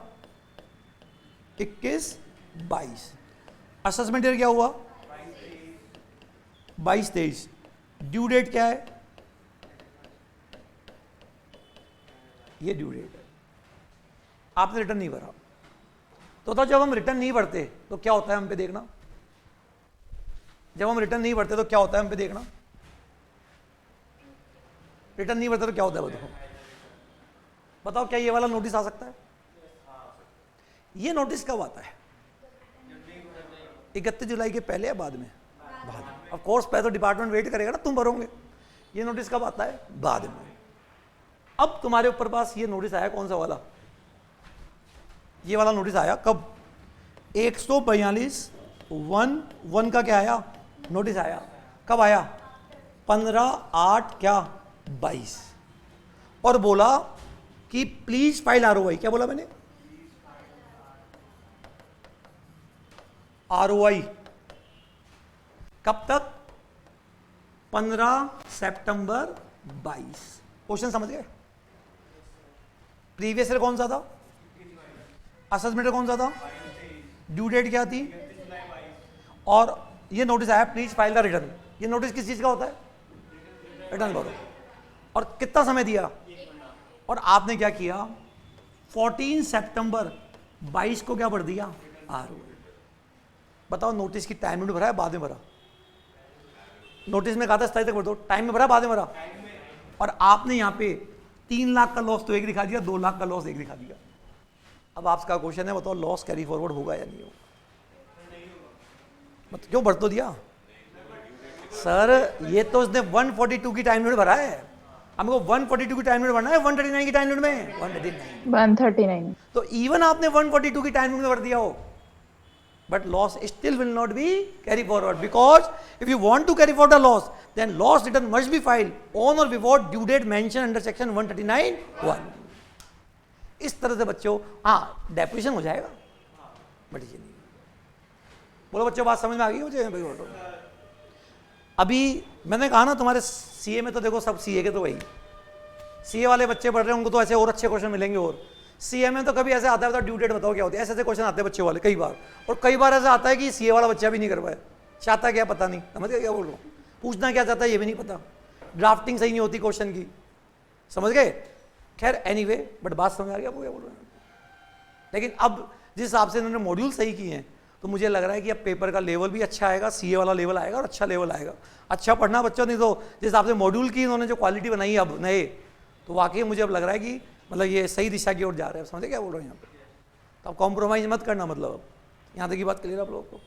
21-22, असेसमेंट ईयर क्या हुआ, 22-23, ड्यू डेट क्या है, ये ड्यू डेट है, आपने रिटर्न नहीं भरा। तो जब हम रिटर्न नहीं भरते तो क्या होता है हम पे देखना, जब हम रिटर्न नहीं भरते तो क्या होता है हम पे देखना, रिटर्न नहीं भरते तो क्या होता है बताओ, बताओ क्या ये वाला नोटिस आ सकता है? ये नोटिस कब आता है, 31 जुलाई के पहले या बाद में? बाद में। ऑफ कोर्स पहले तो डिपार्टमेंट वेट करेगा ना, तुम भरोगे। ये नोटिस कब आता है? बाद में। अब तुम्हारे ऊपर पास ये नोटिस आया, कौन सा वाला, ये वाला नोटिस आया कब, 142(1) का क्या आया, नोटिस आया। कब आया? 15/8 और बोला कि प्लीज फाइल आरओआई। क्या बोला मैंने? आरओआई कब तक? 15 सितंबर 22। क्वेश्चन समझ गए? प्रीवियस ईयर कौन सा था, असेसमेंट कौन सा था, ड्यू डेट क्या थी, और ये नोटिस आया प्लीज फाइल द रिटर्न। ये नोटिस किस चीज का होता है? रिटर्न भरो। और कितना समय दिया, और आपने क्या किया, 14 सितंबर 22 को क्या भर दिया, आरओआई। बताओ नोटिस की टाइम लिमिट भरा है, बाद में भरा? नोटिस में कहा था 27 तक भर दो, टाइम में भरा, बाद में भरा? और आपने यहाँ पे 3 लाख का लॉस तो एक दिखा दिया, 2 लाख का लॉस एक दिखा दिया। अब आपका क्वेश्चन है, बताओ लॉस कैरी फॉरवर्ड होगा या नहीं होगा? मतलब क्यों भर तो दिया सर, ये तो उसने 142 की टाइम लिमिट भरा है, हमको 142 की टाइम लिमिट भरना है, 139 की टाइम लिमिट में 139। तो इवन आपने 142 की टाइम लिमिट भर दिया हो, but loss still will not be carry forward, because if you want to carry forward a loss, then loss return must be filed on or before due date mentioned under section 139(1). इस तरह से बच्चों, हाँ depreciation हो जाएगा, but ये नहीं। बोलो बच्चों, बात समझ में आ गई मुझे? अभी मैंने कहा ना, तुम्हारे सीए में तो देखो सब सीए के तो वही सीए वाले बच्चे पढ़ रहे हैं, उनको तो ऐसे और अच्छे क्वेश्चन मिलेंगे। और सीए में तो कभी ऐसे आता है, बताओ ड्यू डेट बताओ क्या होती है, ऐसे ऐसे क्वेश्चन आते हैं बच्चे वाले कई बार। और कई बार ऐसा आता है कि सीए वाला बच्चा भी नहीं कर पाया, चाहता क्या पता नहीं, समझ गए क्या बोल रहा हूँ, पूछना क्या चाहता है ये भी नहीं पता, ड्राफ्टिंग सही नहीं होती क्वेश्चन की, समझ गए। खैर एनीवे, बट बात समझ आ गई आपको क्या बोल रहे हैं। लेकिन अब जिस हिसाब से इन्होंने मॉड्यूल सही किए हैं, तो मुझे लग रहा है कि अब पेपर का लेवल भी अच्छा आएगा, सीए वाला लेवल आएगा और अच्छा लेवल आएगा। अच्छा पढ़ना बच्चों, नहीं तो जिस हिसाब से मॉड्यूल की इन्होंने जो क्वालिटी बनाई है अब नए, तो वाकई मुझे अब लग रहा है कि मतलब ये सही दिशा की ओर जा रहे हैं। समझे क्या बोल रहा हूँ यहाँ पे? तो आप कॉम्प्रोमाइज़ मत करना, मतलब अब यहाँ तक की बात क्लियर आप लोगों को।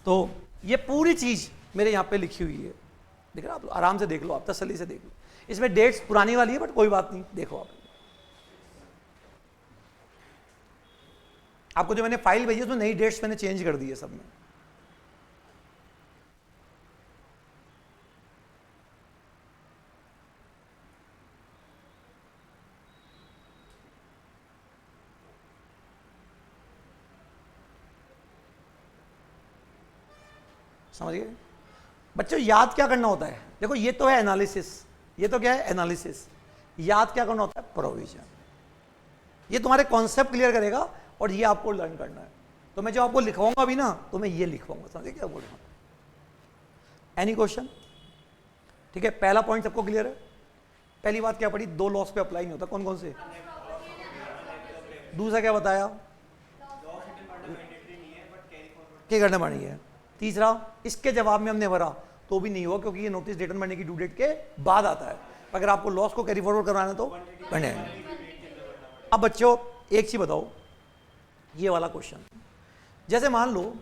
तो ये पूरी चीज़ मेरे यहाँ पे लिखी हुई है, देख रहे आप, आराम से देख लो, आप तसल्ली से देख लो। इसमें डेट्स पुरानी वाली है बट कोई बात नहीं, देखो आप। आपको जो मैंने फाइल भेजी उसमें नई डेट्स मैंने चेंज कर दी है सब में। समझ गए बच्चों? याद क्या करना होता है? देखो ये तो है एनालिसिस, ये तो क्या है एनालिसिस। याद क्या करना होता है? प्रोविजन। ये तुम्हारे कॉन्सेप्ट क्लियर करेगा और ये आपको लर्न करना है। तो मैं जो आपको लिखवाऊंगा भी ना, तो मैं ये लिखवाऊंगा। समझे क्या बोल रहा हूँ? Any question? ठीक है, पहला पॉइंट सबको क्लियर है? पहली बात क्या पढ़ी? दो लॉस पे अप्लाई नहीं होता। कौन कौन से? दूसरा क्या बताया? क्या करना पड़ी है। तीसरा, इसके जवाब में हमने भरा तो भी नहीं हुआ क्योंकि ये नोटिस रिटर्न भरने की ड्यू डेट के बाद आता है। अगर आपको लॉस को कैरी फॉरवर्ड करवाना है तो बने। अब बच्चों एक चीज बताओ, ये वाला क्वेश्चन, जैसे मान लो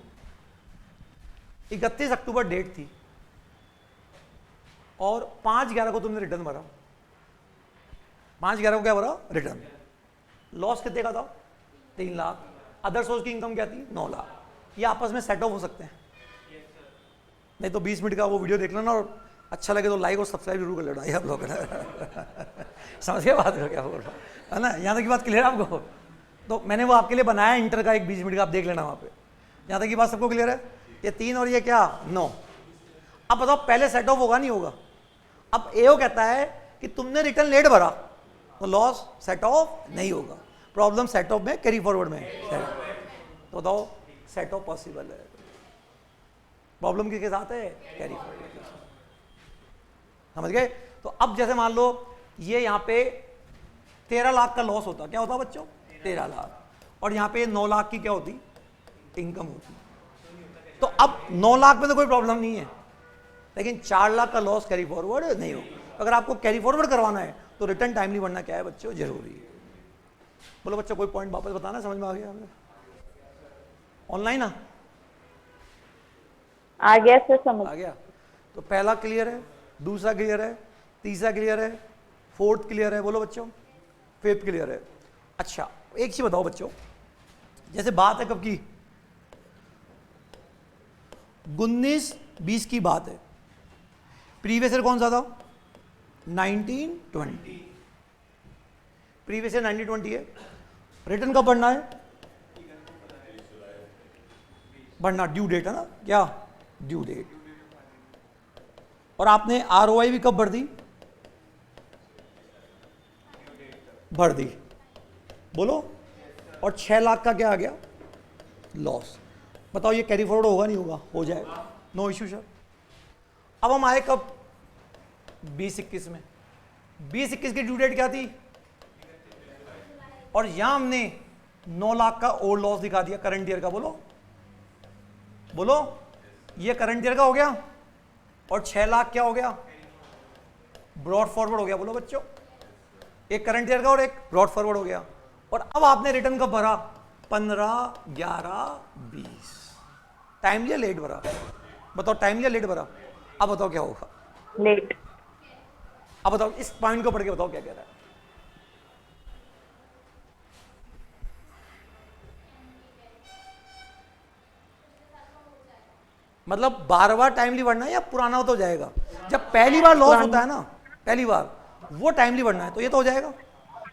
31 अक्टूबर डेट थी और 5/11 को तुमने रिटर्न भरा। 5/11 को क्या भरा? रिटर्न। लॉस कितने का था? 3 लाख। अदर सोर्स की इनकम क्या थी? 9 लाख। ये आपस में सेट ऑफ हो सकते हैं। नहीं तो 20 मिनट का वो वीडियो देख लेना और अच्छा लगे तो लाइक और सब्सक्राइब जरूर कर लेना आप लोग। समझ गए बात को क्या बोल रहा हूँ, है ना? यहाँ तक की बात क्लियर है आपको? तो मैंने वो आपके लिए बनाया इंटर का एक 20 मिनट का, आप देख लेना वहाँ पे। यहाँ तक की बात सबको क्लियर है? ये 3 और ये क्या 9। अब बताओ पहले सेट ऑफ होगा नहीं होगा? अब एओ कहता है कि तुमने रिटर्न लेट भरा तो लॉस सेट ऑफ नहीं होगा। प्रॉब्लम सेट ऑफ में, कैरी फॉरवर्ड में। तो बताओ सेट ऑफ पॉसिबल है। प्रॉब्लम किसके साथ है? कैरी फॉरवर्ड के साथ। समझ गए? तो अब जैसे मान लो ये यहाँ पे 13 लाख का लॉस होता, क्या होता बच्चों? 13 लाख। और यहाँ पे 9 लाख की क्या होती? इनकम होती। तो अब 9 लाख में तो कोई प्रॉब्लम नहीं है, लेकिन 4 लाख का लॉस कैरी फॉरवर्ड नहीं होगा। अगर आपको कैरी फॉरवर्ड करवाना है तो रिटर्न टाइमली बनना क्या है बच्चों? जरूरी है। बोलो बच्चों कोई पॉइंट वापस बताना, समझ में आ गया? ऑनलाइन आ गया सर, समझ आ गया? तो पहला क्लियर है, दूसरा क्लियर है, तीसरा क्लियर है, फोर्थ क्लियर है। बोलो बच्चों फिफ्थ क्लियर है। अच्छा एक चीज बताओ बच्चों, जैसे बात है कब की? 19-20 की बात है। प्रीवियस ईयर कौन सा था? 1920। प्रीवियस ईयर 1920 है। रिटर्न कब भरना है? भरना ड्यू डेट है ना, क्या ड्यू डेट। और आपने आरओआई भी कब भर दी? भर दी। बोलो। और 6 लाख का क्या आ गया? लॉस। बताओ ये कैरी फॉरवर्ड होगा नहीं होगा? हो जाएगा, नो इश्यू सर। अब हम आए कब? 20-21 में। 20-21 की ड्यू डेट क्या थी? और यहां हमने 9 लाख का और लॉस दिखा दिया करंट ईयर का। बोलो बोलो, ये करंट ईयर का हो गया और 6 लाख क्या हो गया? ब्रॉड फॉरवर्ड हो गया। बोलो बच्चों, एक करंट ईयर का और एक ब्रॉड फॉरवर्ड हो गया। और अब आपने रिटर्न कब भरा? 15/11/20। टाइमली या लेट भरा? बताओ टाइमली या लेट भरा? अब बताओ क्या होगा? लेट। अब बताओ इस पॉइंट को पढ़ के बताओ क्या कह रहा है? मतलब 12 बार टाइमली बढ़ना है या पुराना तो हो जाएगा? जब पहली बार लॉस होता है ना, पहली बार वो टाइमली बढ़ना है तो ये तो हो जाएगा।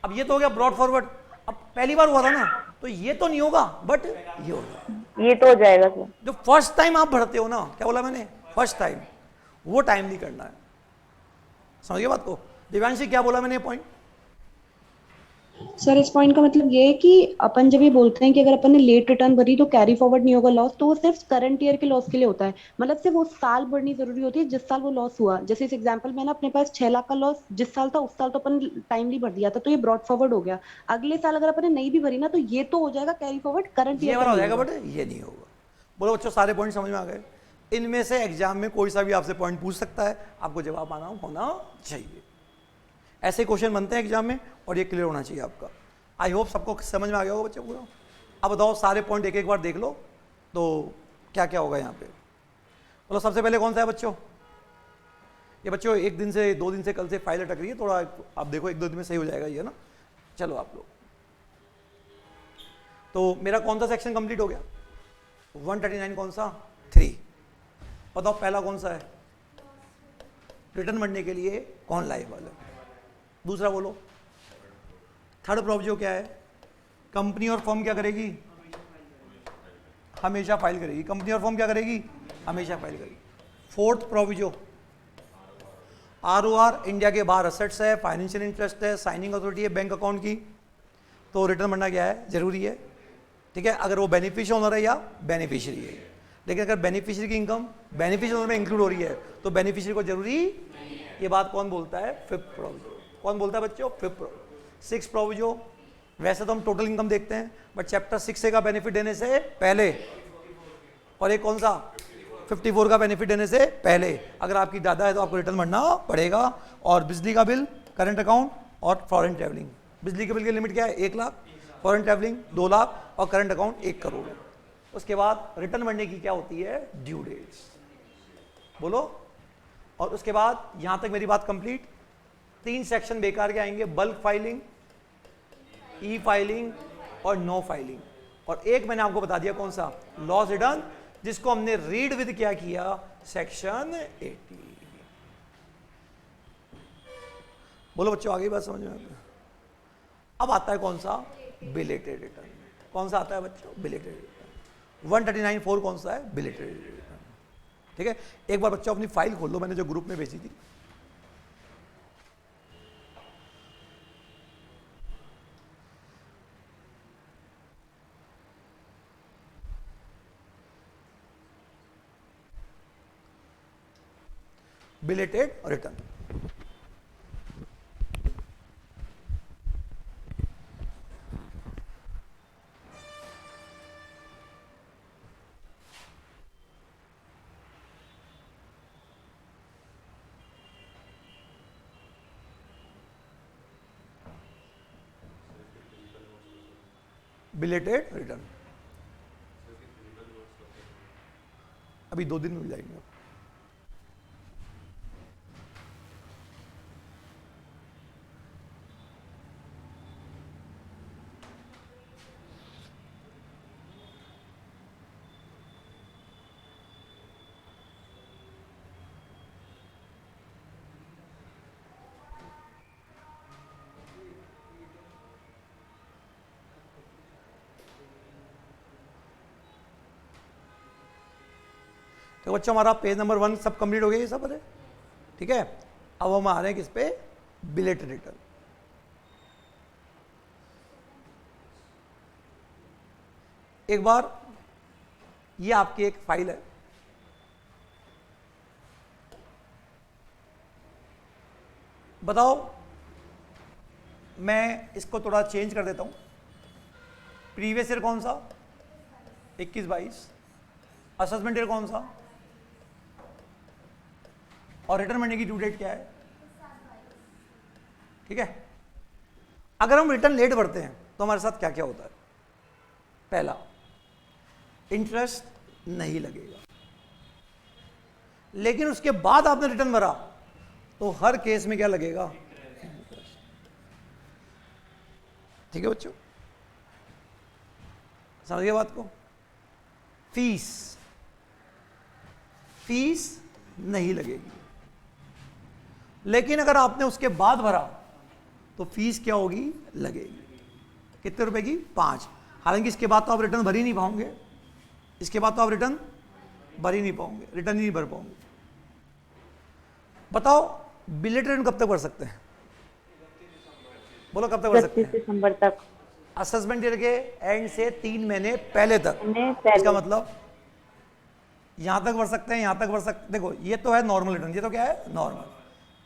अब ये तो हो गया ब्रॉड फॉरवर्ड। अब पहली बार हुआ था ना तो ये तो नहीं होगा बट ये होगा, ये तो हो जाएगा सर। जो फर्स्ट टाइम आप भरते हो ना, क्या बोला मैंने? फर्स्ट टाइम, वो टाइमली करना है। समझिए बात को? दिव्यांशी क्या बोला मैंने? पॉइंट सर इस पॉइंट का मतलब ये है कि अपन जब ये बोलते हैं कि अगर अपन ने लेट रिटर्न भरी तो कैरी फॉरवर्ड नहीं होगा लॉस, तो वो सिर्फ करंट ईयर के लॉस के लिए होता है। मतलब सिर्फ वो साल भरनी जरूरी होती है जिस साल वो लॉस हुआ। जैसे इस एग्जांपल में ना अपने पास 6 लाख का लॉस जिस साल था उस साल तो अपन टाइमली भर दिया था तो ये ब्रॉड फॉरवर्ड हो गया। अगले साल अगर अपन ने नहीं भी भरी ना तो ये तो हो जाएगा कैरी फॉरवर्ड, करंट ये ईयर वाला का हो नहीं जाएगा होगा। बट ये नहीं होगा। बोलो बच्चों सारे पॉइंट समझ में आ गए? इनमें से एग्जाम में कोई सा भी आपसे पॉइंट पूछ सकता है, आपको जवाब आना होना चाहिए। ऐसे क्वेश्चन बनते हैं एग्जाम में और ये क्लियर होना चाहिए आपका। आई होप सबको समझ में आ गया होगा बच्चों पूरा। अब बताओ सारे पॉइंट एक एक बार देख लो तो क्या क्या होगा यहाँ पे। बोलो सबसे पहले कौन सा है बच्चों? ये बच्चों एक दिन से 2 दिन से कल से फाइल अटक रही है, थोड़ा आप देखो 1-2 दिन में सही हो जाएगा ये ना। चलो आप लोग, तो मेरा कौन सा सेक्शन कंप्लीट हो गया? 139 कौन सा? 3। बताओ पहला कौन सा है? रिटर्न बनने के लिए कौन लायबल है? दूसरा बोलो। थर्ड प्रोविजो क्या है? कंपनी और फर्म क्या करेगी? हमेशा फाइल करेगी। कंपनी और फर्म क्या करेगी? हमेशा फाइल करेगी। फोर्थ प्रोविजो आरओआर, इंडिया के बाहर असेट्स है, फाइनेंशियल इंटरेस्ट है, साइनिंग अथॉरिटी है बैंक अकाउंट की, तो रिटर्न बनना क्या है? जरूरी है। ठीक है, अगर वो बेनिफिशियल ओनर है या बेनिफिशियरी है। लेकिन अगर बेनिफिशियरी की इनकम बेनिफिशियल ओनर में इंक्लूड हो रही है तो बेनिफिशियरी को जरूरी, ये बात कौन बोलता है? Fifth proviso. कौन बोलता है बच्चों? Fifth proviso. सिक्स प्रोविजो, वैसे तो हम टोटल इनकम देखते हैं बट चैप्टर 6 का बेनिफिट देने से पहले, और एक कौन सा? 54 का बेनिफिट देने से पहले अगर आपकी ज़्यादा है तो आपको रिटर्न भरना पड़ेगा। और बिजली का बिल, करंट अकाउंट और फॉरेन ट्रैवलिंग। बिजली के बिल की लिमिट क्या है? 1 लाख, फॉरेन ट्रैवलिंग 2 लाख और करंट अकाउंट 1 करोड़। उसके बाद रिटर्न भरने की क्या होती है? Due dates. बोलो। और उसके बाद यहां तक मेरी बात कंप्लीट। 3 सेक्शन बेकार के आएंगे, बल्क फाइलिंग, ई फाइलिंग और नो फाइलिंग। और एक मैंने आपको बता दिया कौन सा? लॉस रिटर्न, जिसको हमने रीड विद क्या किया? सेक्शन 80। बोलो बच्चों आगे बात समझ में? अब आता है कौन सा? Belated return. कौन सा आता है बच्चों? Belated return. 139(4) कौन सा है? Belated return. ठीक है, एक बार बच्चों अपनी फाइल खोल लो, मैंने जो ग्रुप में भेजी थी। Belated return. बिलेटेड रिटर्न अभी 2 दिन में मिल जाएंगे। तो बच्चों हमारा पेज नंबर 1 सब कंप्लीट हो गया ये सब। अरे ठीक है, अब हम आ रहे हैं किस पे? Belated return. एक बार ये आपकी एक फाइल है, बताओ मैं इसको थोड़ा चेंज कर देता हूं। प्रीवियस ईयर कौन सा? 21-22। असेसमेंट ईयर कौन सा? और रिटर्न भरने की ड्यू डेट क्या है? ठीक है, अगर हम रिटर्न लेट भरते हैं तो हमारे साथ क्या क्या होता है? पहला, इंटरेस्ट नहीं लगेगा, लेकिन उसके बाद आपने रिटर्न भरा तो हर केस में क्या लगेगा? ठीक है बच्चों, समझ गए बात को? फीस नहीं लगेगी, लेकिन अगर आपने उसके बाद भरा तो फीस क्या होगी? लगेगी। कितने रुपए की? 5। हालांकि इसके बाद तो आप रिटर्न भर ही नहीं पाओगे, इसके बाद तो आप रिटर्न भर ही नहीं पाओगे, रिटर्न ही नहीं भर पाओगे। बताओ बिलेटेड रिटर्न कब तक भर सकते हैं? बोलो कब तक भर सकते 31 हैं? दिसंबर तक। असेसमेंट ईयर के एंड से 3 महीने पहले तक। पहले। इसका मतलब यहां तक भर सकते हैं, यहां तक भर सकते। देखो ये तो है नॉर्मल रिटर्न, ये तो क्या है? नॉर्मल।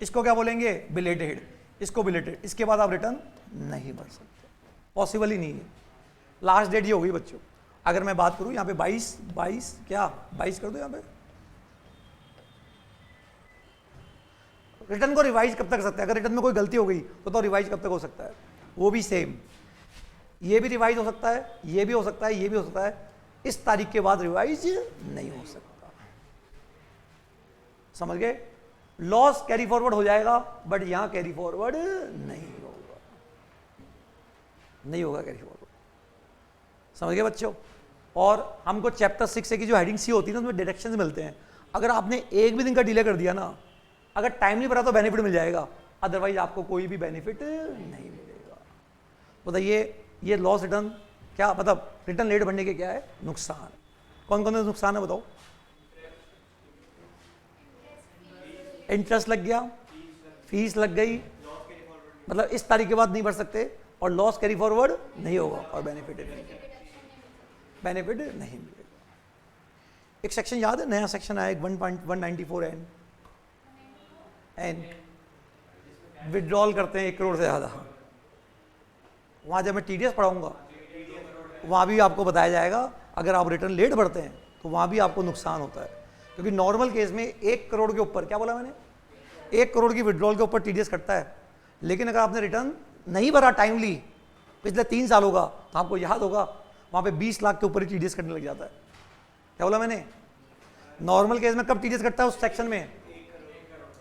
इसको क्या बोलेंगे? बिलेटेड। इसको बिलेटेड। इसके बाद आप रिटर्न नहीं भर सकते, पॉसिबल ही नहीं है। लास्ट डेट ये होगी बच्चों। अगर मैं बात करूं यहाँ पे 22 क्या 22 कर दो यहाँ पे। रिटर्न को रिवाइज कब तक कर सकते हैं? अगर रिटर्न में कोई गलती हो गई तो रिवाइज कब तक हो सकता है? वो भी सेम, ये भी रिवाइज हो सकता है, ये भी हो सकता है, ये भी हो सकता है, इस तारीख के बाद रिवाइज नहीं हो सकता। समझ गए? लॉस कैरी फॉरवर्ड हो जाएगा, बट यहां कैरी फॉरवर्ड नहीं होगा कैरी फॉरवर्ड। समझ गए बच्चों? और हमको चैप्टर 6 की जो हेडिंग सी होती है ना, उसमें डायरेक्शंस मिलते हैं। अगर आपने एक भी दिन का डिले कर दिया ना, अगर टाइम नहीं भरा तो बेनिफिट मिल जाएगा, अदरवाइज आपको कोई भी बेनिफिट नहीं मिलेगा। बताइए ये लॉस रिटर्न क्या मतलब, रिटर्न लेट भरने के क्या है नुकसान? कौन कौन से नुकसान है बताओ? इंटरेस्ट लग गया, फीस लग गई, मतलब इस तारीख के बाद नहीं भर सकते, और लॉस कैरी फॉरवर्ड नहीं होगा, और बेनिफिट नहीं मिलेगा। एक सेक्शन याद है, नया सेक्शन आया 1.194 एन विड्रॉल करते हैं 1 करोड़ से ज़्यादा। वहाँ जब मैं टीडीएस पढ़ाऊंगा वहाँ भी आपको बताया जाएगा, अगर आप रिटर्न लेट भरते हैं तो वहाँ भी आपको नुकसान होता है, क्योंकि नॉर्मल केस में 1 करोड़ के ऊपर, क्या बोला मैंने, 1 करोड़ की विड्रॉल के ऊपर टीडीएस कटता है। लेकिन अगर आपने रिटर्न नहीं भरा टाइमली पिछले 3 सालों का, तो आपको याद होगा वहाँ पे 20 लाख के ऊपर ही टीडीएस कटने लग जाता है। क्या बोला मैंने? नॉर्मल केस में कब टीडीएस कटता है उस सेक्शन में?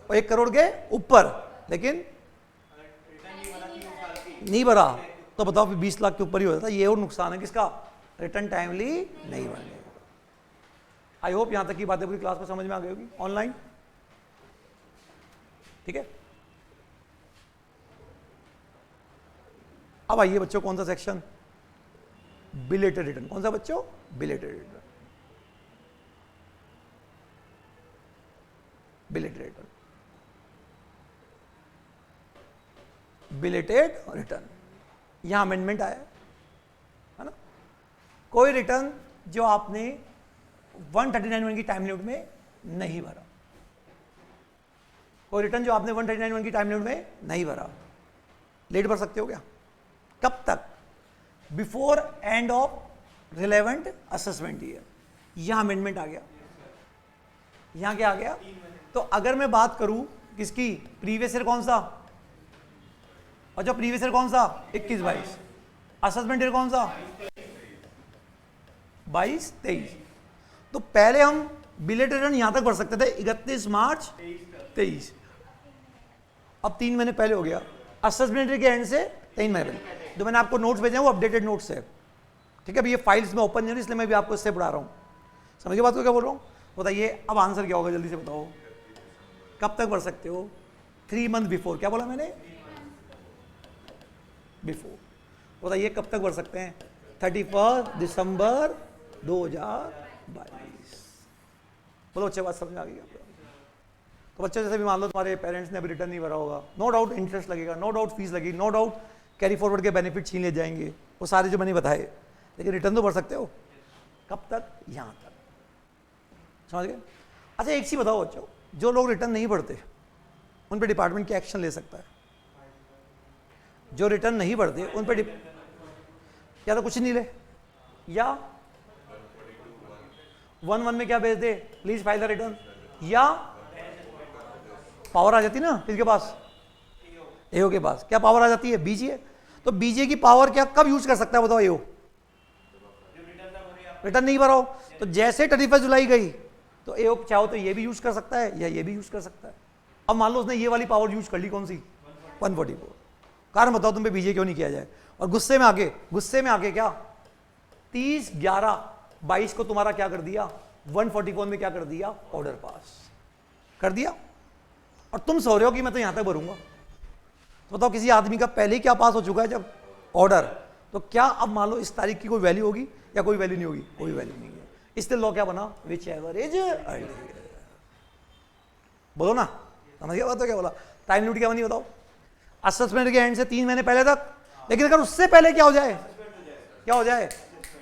1 करोड़ के ऊपर, लेकिन नहीं भरा तो बताओ फिर 20 लाख के ऊपर ही हो जाता है। ये और नुकसान है किसका? रिटर्न टाइमली नहीं भरने का। आई होप यहां तक की बातें पूरी क्लास में समझ में आ गई होगी ऑनलाइन। ठीक है, अब आइए बच्चों, कौन सा सेक्शन? Belated return. कौन सा बच्चों? Belated return. Belated return, belated return, यहां अमेंडमेंट आया है ना। कोई रिटर्न जो आपने 139(1) की टाइम लिमिट में नहीं भरा, कोई रिटर्न जो आपने 139(1) की टाइम लिमिट में नहीं भरा, लेट भर सकते हो क्या? कब तक? Before end of relevant assessment year. यहां अमेंडमेंट आ गया। यहां क्या आ गया? तो अगर मैं बात करूं किसकी, प्रीवियस ईयर कौन सा, और जो प्रीवियस ईयर कौन सा 21-22, असेसमेंट ईयर कौन सा 22-23। तो पहले हम बिलेटेड रिटर्न यहां तक भर सकते थे 31 मार्च 23, अब 3 महीने पहले हो गया। असेसमेंट ईयर के एंड से 3 महीने पहले। जो मैंने आपको नोट्स भेजे हैं वो अपडेटेड नोट्स है, ठीक है। अभी ये फाइल्स में ओपन नहीं है, इसलिए मैं भी आपको इससे पढ़ा रहा हूं। समझ के बात को क्या बोल रहा हूं? बताइए अब आंसर क्या होगा, जल्दी से बताओ। कब तक भर सकते हो? 3 मंथ बिफोर। क्या बोला मैंने? बिफोर। बताइए कब तक भर सकते हैं? 31 दिसंबर 2022। बोलो बच्चे, बात समझ में आ गई आपको? तो बच्चे जैसे भी मान लो तुम्हारे पेरेंट्स ने अभी रिटर्न नहीं भरा होगा, नो डाउट इंटरेस्ट लगेगा, नो डाउट फीस लगेगी, नो डाउट कैरी फॉरवर्ड के बेनिफिट छीन ले जाएंगे, वो सारे जो मैंने बताए, लेकिन रिटर्न तो भर सकते हो। कब तक? यहां तक। समझ गए? अच्छा एक चीज बताओ बच्चों, जो लोग रिटर्न नहीं भरते उन पे डिपार्टमेंट क्या एक्शन ले सकता है? जो रिटर्न नहीं भरते उन पे या तो कुछ नहीं ले, या 1-1 में क्या भेज दे, प्लीज फाइल द रिटर्न, या पावर आ जाती ना किसके पास, एओ के पास। क्या पावर आ जाती है? बीजीए। तो बीजीए की पावर क्या कब यूज कर सकता है बताओ एओ? रिटर्न नहीं भरा हो तो जैसे 31 जुलाई गई तो एओ चाहो तो ये भी यूज कर सकता है या ये भी यूज कर सकता है। अब मान लो उसने ये वाली पावर यूज कर ली, कौन सी? 144। कारण बताओ तुम पे बीजीए क्यों नहीं किया जाए? और गुस्से में आके क्या 30/11/22 को तुम्हारा क्या कर दिया, 144 में क्या कर दिया, ऑर्डर पास कर दिया, और तुम सो रहे हो कि मैं तो यहां तक भरूंगा। तो बताओ किसी आदमी का पहले ही क्या पास हो चुका है जब ऑर्डर, तो क्या अब मान लो इस तारीख की कोई वैल्यू होगी या कोई वैल्यू नहीं होगी? कोई वैल्यू नहीं है। इसलिए लॉ क्या बना, विच एवर इज अर्ली। बोलो ना, समझ गया बात? तो क्या बोला? टाइम लिमिट क्या बनी बताओ? असेसमेंट के एंड से 3 महीने पहले तक। लेकिन अगर उससे पहले क्या हो जाए, क्या हो जाए,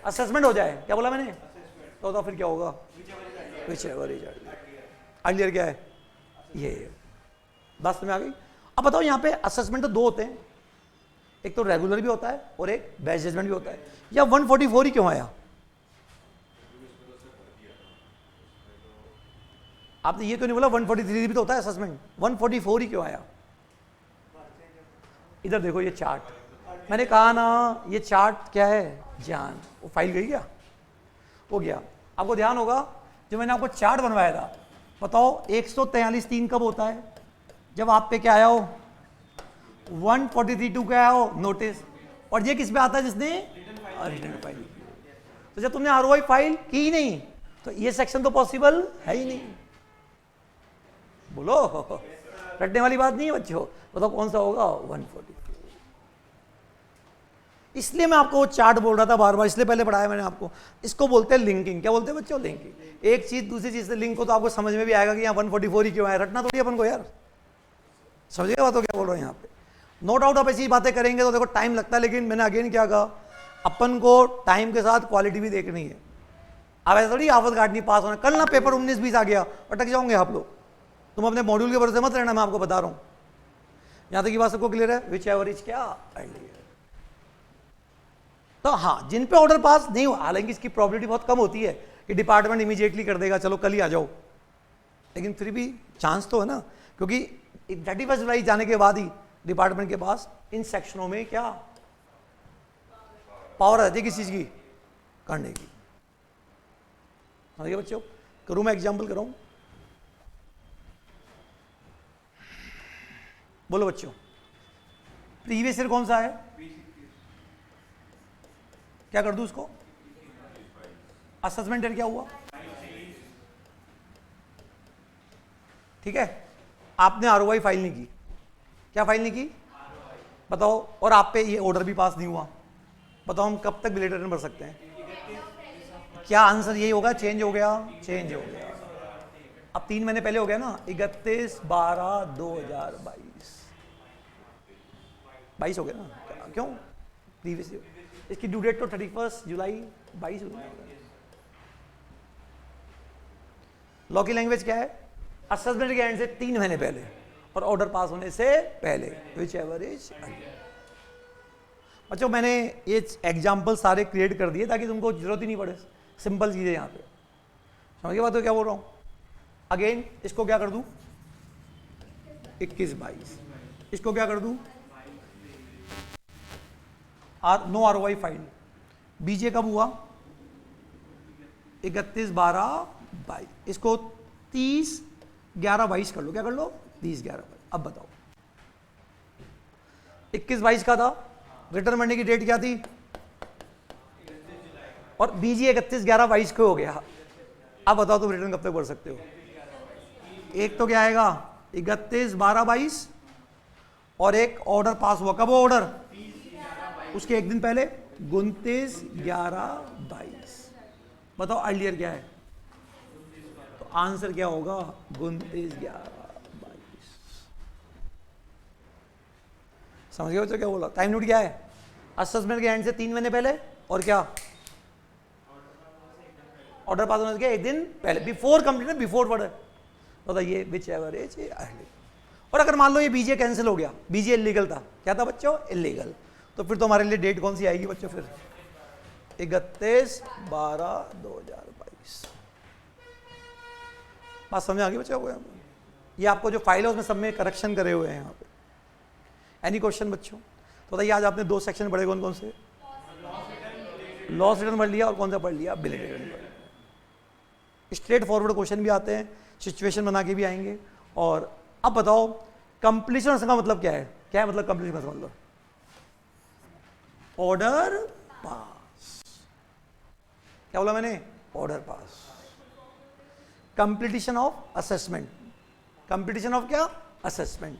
असेसमेंट हो जाए, क्या बोला मैंने? तो बताओ फिर क्या होगा, which ever is early. Earlier क्या है? ये बात में आ गई। अब बताओ यहाँ पे असेसमेंट तो 2 होते हैं, एक तो रेगुलर भी होता है और एक बेस्ट जजमेंट भी होता है। या 144 ही क्यों आया? आपने ये क्यों नहीं बोला 143 भी तो होता है असेसमेंट, 144 ही क्यों आया? इधर देखो ये चार्ट, मैंने कहा ना ये चार्ट क्या है जान, वो फाइल गई क्या? हो गया। आपको ध्यान होगा जो मैंने आपको चार्ट बनवाया था, बताओ 143(3) कब होता है? जब आप पे क्या आया हो 143(2) क्या आया हो नोटिस, और ये किस पे आता है? जिसने रिटर्न फाइल। तो जब तुमने आरओआई फाइल की ही नहीं तो ये सेक्शन तो पॉसिबल है ही नहीं। बोलो रटने वाली बात नहीं है बच्चों, बताओ कौन सा होगा 144। इसलिए मैं आपको वो चार्ट बोल रहा था बार बार, इसलिए पहले पढ़ाया मैंने आपको। इसको बोलते हैं लिंकिंग। क्या बोलते हैं बच्चों? लिंकिंग। एक चीज दूसरी चीज से लिंक हो तो आपको समझ में भी आएगा कि यहाँ 144 ही क्यों आया। रटना थोड़ी अपन को यार, समझिएगा बात हो क्या बोल रहा हूँ यहाँ पे। नो डाउट आप ऐसी बातें करेंगे तो देखो टाइम लगता है, लेकिन मैंने अगेन क्या कहा, अपन को टाइम के साथ क्वालिटी भी देखनी है। अब ऐसा थोड़ी आफत काटनी पास होना, कल ना पेपर 19-20 आ गया अटक जाओगे आप लोग। तुम अपने मॉड्यूल के भरोसे मत रहना, मैं आपको बता रहा हूँ। यहाँ तक की बात सबको क्लियर है? विच एवरेज क्या आइडिया। तो हाँ, जिन पे ऑर्डर पास नहीं हुआ, हालांकि इसकी प्रोबेबिलिटी बहुत कम होती है कि डिपार्टमेंट इमीडिएटली कर देगा, चलो कल ही आ जाओ, लेकिन फिर भी चांस तो है ना, क्योंकि 31 जुलाई जाने के बाद ही डिपार्टमेंट के पास इन सेक्शनों में क्या पावर रहती है किस चीज की करने की। समझिए बच्चों, करूं मैं एग्जाम्पल कराऊं? बोलो बच्चों, प्रीवियस ईयर कौन सा है? क्या कर दूं उसको? असेसमेंट ईयर क्या हुआ? ठीक है, आपने आरओआई फाइल नहीं की। क्या फाइल नहीं की बताओ, और आप पे ये ऑर्डर भी पास नहीं हुआ, बताओ हम कब तक बिल रिटर्न भर सकते हैं? क्या आंसर यही होगा? चेंज हो गया, चेंज हो गया। अब 3 महीने पहले हो गया ना, 31/12/2022 हो गया ना। क्यों? प्रीवियस ईयर, इसकी ड्यू डेट तो 31 जुलाई 22 हो गया। लॉ की लैंग्वेज क्या है? असेसमेंट के एंड से 3 महीने पहले और ऑर्डर पास होने से पहले, विच एवर इज। बच्चों मैंने ये एग्जाम्पल सारे क्रिएट कर दिए ताकि तुमको जरूरत ही नहीं पड़े, सिंपल चीज़ है यहाँ पे। समझ के बात हो क्या बोल रहा हूँ? अगेन इसको क्या कर दूँ 21-22, इसको क्या कर दूँ नो आरओआई फाइल। बीजे कब हुआ? 31/12/22, इसको 30/11/22 कर लो। क्या कर लो? 30/11/22। अब बताओ 21-22 का था, रिटर्न भरने की डेट क्या थी? और बीजी 31/11/22 को हो गया। अब बताओ तुम रिटर्न कब तक भर सकते हो? एक तो क्या आएगा 31/12/22 और एक ऑर्डर पास हुआ, कब वो ऑर्डर? उसके एक दिन पहले 29/11/22। बताओ अर्लियर क्या है? तो आंसर क्या होगा 29/11/22। समझ गए बच्चों क्या बोला? टाइम नोट क्या है? असेसमेंट के एंड से 3 महीने पहले और क्या ऑर्डर पास होने के एक दिन पहले, बिफोर कंप्लीट, बिफोर वर्ड। बताइए विच एवर इज अर्ली। और अगर मान लो ये बीजे कैंसिल हो गया, बीजे इलीगल था, क्या था बच्चों? इलीगल। तो फिर तो हमारे लिए डेट कौन सी आएगी बच्चों? फिर 31/12/2022। बात समझ आ गई बच्चों को? ये आपको जो फाइल है उसमें सब में करेक्शन करे हुए हैं यहाँ पे। एनी क्वेश्चन बच्चों? तो बताइए आज आपने 2 सेक्शन पढ़े, कौन कौन से? लॉस रिटर्न पढ़ लिया और कौन सा पढ़ लिया? बिल रिटर्न पढ़ लिया। स्ट्रेट फॉरवर्ड क्वेश्चन भी आते हैं, सिचुएशन बना के भी आएंगे। और अब बताओ कंप्लीशन का मतलब क्या है? क्या है मतलब कंप्लीशन का मतलब? Order pass. क्या बोला मैंने? Order pass. Completion of assessment. Completion of क्या? असेसमेंट,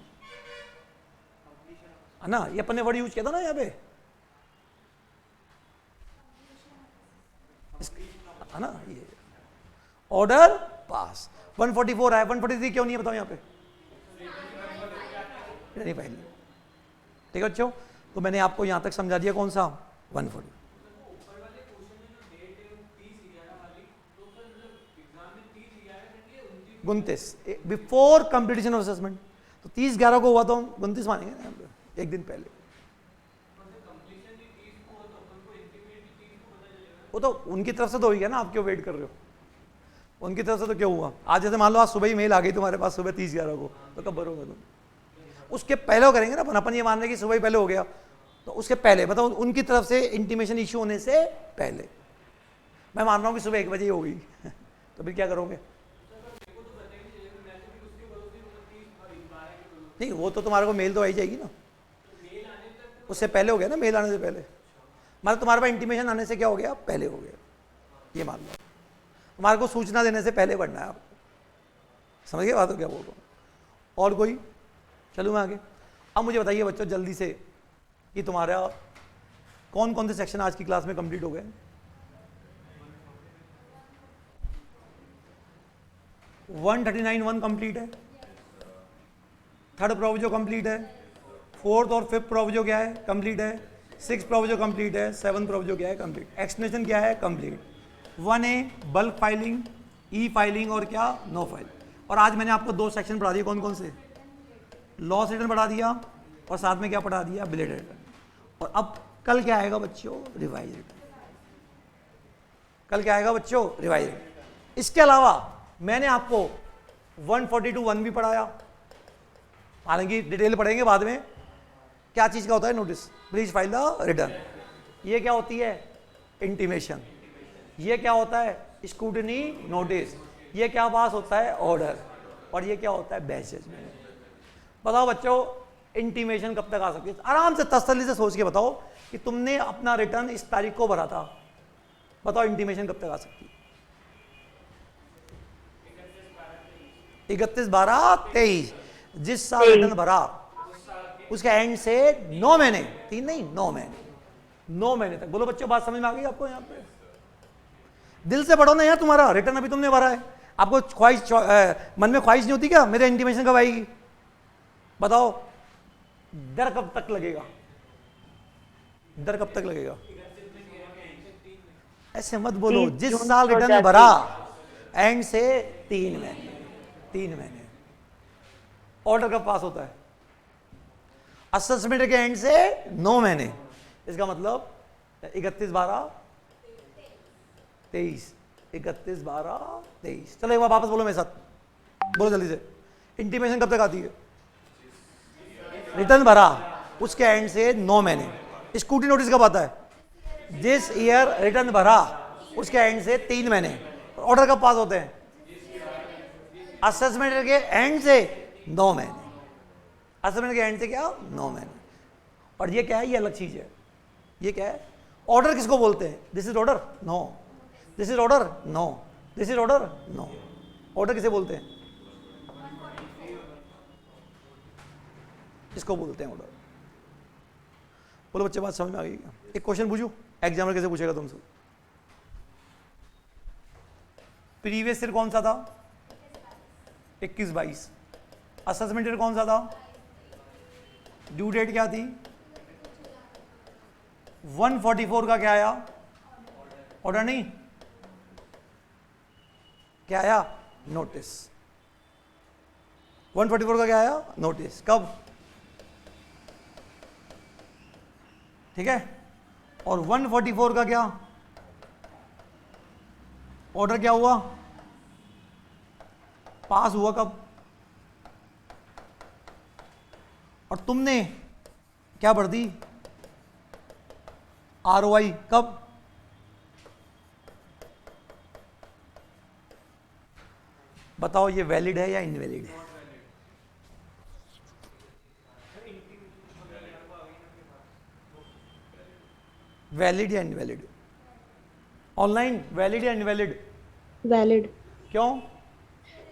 है ना? ये अपन ने वर्ड यूज किया था ना यहाँ पे, है ना? ये ऑर्डर पास। 144 है, 143 क्यों नहीं है बताओ यहाँ पे? नहीं पहले। ठीक है बच्चों, तो मैंने आपको यहां तक समझा दिया कौन सा 140। उनतीस बिफोर कंप्लीशन ऑफ असेसमेंट, तो 30/11 को हुआ तो हम 29 मानेंगे ना, एक दिन पहले। वो तो उनकी तरफ से तो हो गया ना, आप क्यों वेट कर रहे हो? उनकी तरफ से तो क्या हुआ, आज जैसे मान लो आज सुबह ही मेल आ गई तुम्हारे पास सुबह 30/11 को, तो कब भरोगे तुम? उसके पहले वो करेंगे ना, अपन ये मान रहे कि सुबह ही पहले हो गया, तो उसके पहले बताओ, उनकी तरफ से इंटीमेशन इशू होने से पहले। मैं मान रहा हूँ कि सुबह 1 बजे ही हो गई तो फिर क्या करोगे? नहीं, वो तो तुम्हारे को मेल तो आई जाएगी ना, उससे पहले हो गया ना, मेल आने से पहले। मतलब तुम्हारे पास इंटीमेशन आने से क्या हो गया, पहले हो गया, ये मान लो। तुम्हारे को सूचना देने से पहले बढ़ना है आपको, समझ गए बात हो क्या बोल रहा हूँ? और कोई? चलूँ मैं आगे। अब मुझे बताइए बच्चों जल्दी से कि तुम्हारा कौन कौन से सेक्शन आज की क्लास में कंप्लीट हो गए? 139 कंप्लीट है, थर्ड प्रोविजो कंप्लीट है, फोर्थ और फिफ्थ प्रोविजो क्या है, कंप्लीट है, सिक्स प्रोविजो कंप्लीट है, सेवन प्रोविजो क्या है, कंप्लीट। एक्सटेंशन क्या है, complete. 1A bulk filing, e filing और क्या, नो फाइल। और आज मैंने आपको 2 सेक्शन पढ़ा दिए, कौन कौन से? लॉस रिटर्न पढ़ा दिया और साथ में क्या पढ़ा दिया, बिलेट रिटर्न। और अब कल क्या आएगा बच्चों, रिवाइज रिटर्न। कल क्या आएगा बच्चों, रिवाइज रिटर्न। इसके अलावा मैंने आपको 142(1) भी पढ़ाया, हालांकि डिटेल पढ़ेंगे बाद में। क्या चीज का होता है, notice, please file the return. ये क्या होती है, इंटीमेशन। ये क्या होता है, स्क्रूटनी नोटिस। ये क्या पास होता है, ऑर्डर। और ये क्या होता है, बैच जजमेंट। बताओ बच्चों इंटीमेशन कब तक आ सकती है? आराम से तसल्ली से सोच के बताओ कि तुमने अपना रिटर्न इस तारीख को भरा था, बताओ इंटीमेशन कब तक आ सकती है? 31/12/23। जिस साल रिटर्न भरा उसके एंड से 9 महीने, 3 नहीं 9 महीने, 9 महीने तक। बोलो बच्चों बात समझ में आ गई आपको? यहाँ पे दिल से पढ़ो ना यार, तुम्हारा रिटर्न अभी तुमने भरा है, आपको ख्वाहिश मन में ख्वाहिश नहीं होती क्या मेरे इंटीमेशन कब आएगी? बताओ डर कब तक लगेगा, डर कब तक लगेगा? ऐसे मत बोलो। जिस साल रिटर्न भरा एंड से 3 महीने, 3 महीने। ऑर्डर कब पास होता है? असेसमेंट के एंड से 9 महीने। इसका मतलब 31/12/23, 31/12/23। चलो एक बार वापस बोलो मेरे साथ, बोलो जल्दी से। इंटीमेशन कब तक आती है? रिटर्न भरा उसके एंड से 9 महीने। स्कूटी नोटिस कब आता है? जिस ईयर रिटर्न भरा उसके एंड से 3 महीने। ऑर्डर कब पास होते हैं? असेसमेंट के एंड से 9 महीने। असेसमेंट के एंड से क्या, 9 महीने। और ये क्या है, ये अलग चीज है। ये क्या है, ऑर्डर किसको बोलते हैं? This is order, no. This is order, no. This is order, no. Order किसे बोलते हैं? इसको बोलते हैं ऑर्डर। बोलो बच्चे बात समझ में आ गई? एक क्वेश्चन पूछूं, एग्जामिनर कैसे पूछेगा तुमसे? प्रीवियस ईयर कौन सा था? 21-22। असेसमेंट ईयर कौन सा था? ड्यू डेट क्या थी? 144 का क्या आया? ऑर्डर नहीं, क्या आया? नोटिस। 144 का क्या आया? नोटिस। कब? ठीक है। और 144 का क्या? ऑर्डर क्या हुआ? पास हुआ कब? और तुमने क्या भर दी? ROI कब? बताओ ये वैलिड है या इनवैलिड है? वैलिड या इनवैलिड? ऑनलाइन वैलिड या इनवैलिड? वैलिड। क्यों?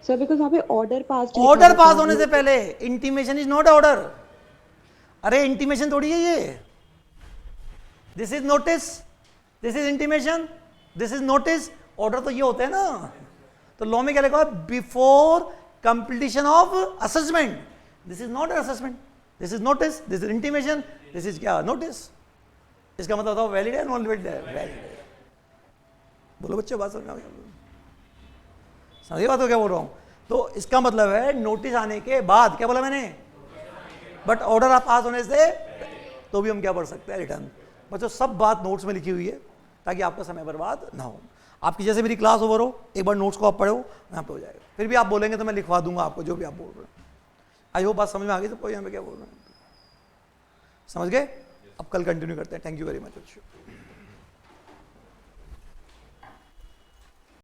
सर बिकॉज वहाँ पे ऑर्डर पास, ऑर्डर पास होने से पहले। Intimation is not order. अरे इंटीमेशन थोड़ी है ये। This is notice, this is intimation, this is notice. Order तो ये होता है ना। तो लॉ में क्या लिखा है? Before completion of assessment. This is not assessment, this is notice, this is intimation, this is क्या, नोटिस। इसका मतलब बताओ वैलिड है नॉन वैलिड है? वैलिड है। बोलो बच्चे बात समझ में आ गई? समझिए बात को क्या बोल रहा हूं? तो इसका मतलब है नोटिस आने के बाद, क्या बोला मैंने? बट ऑर्डर आप पास होने से तो भी हम क्या पढ़ सकते हैं? रिटर्न। बच्चों सब बात नोट्स में लिखी हुई है ताकि आपका समय बर्बाद ना हो। आपकी जैसे मेरी क्लास ओवर हो, एक बार नोट्स को आप पढ़ो, यहाँ पे हो जाएगा। फिर भी आप बोलेंगे तो मैं लिखवा दूंगा आपको जो भी आप बोल रहे हो। आई होप बात समझ में आ गई सबको, यहाँ पे क्या बोल रहे हैं, समझ गए? अब कल कंटिन्यू करते हैं। Thank you very much.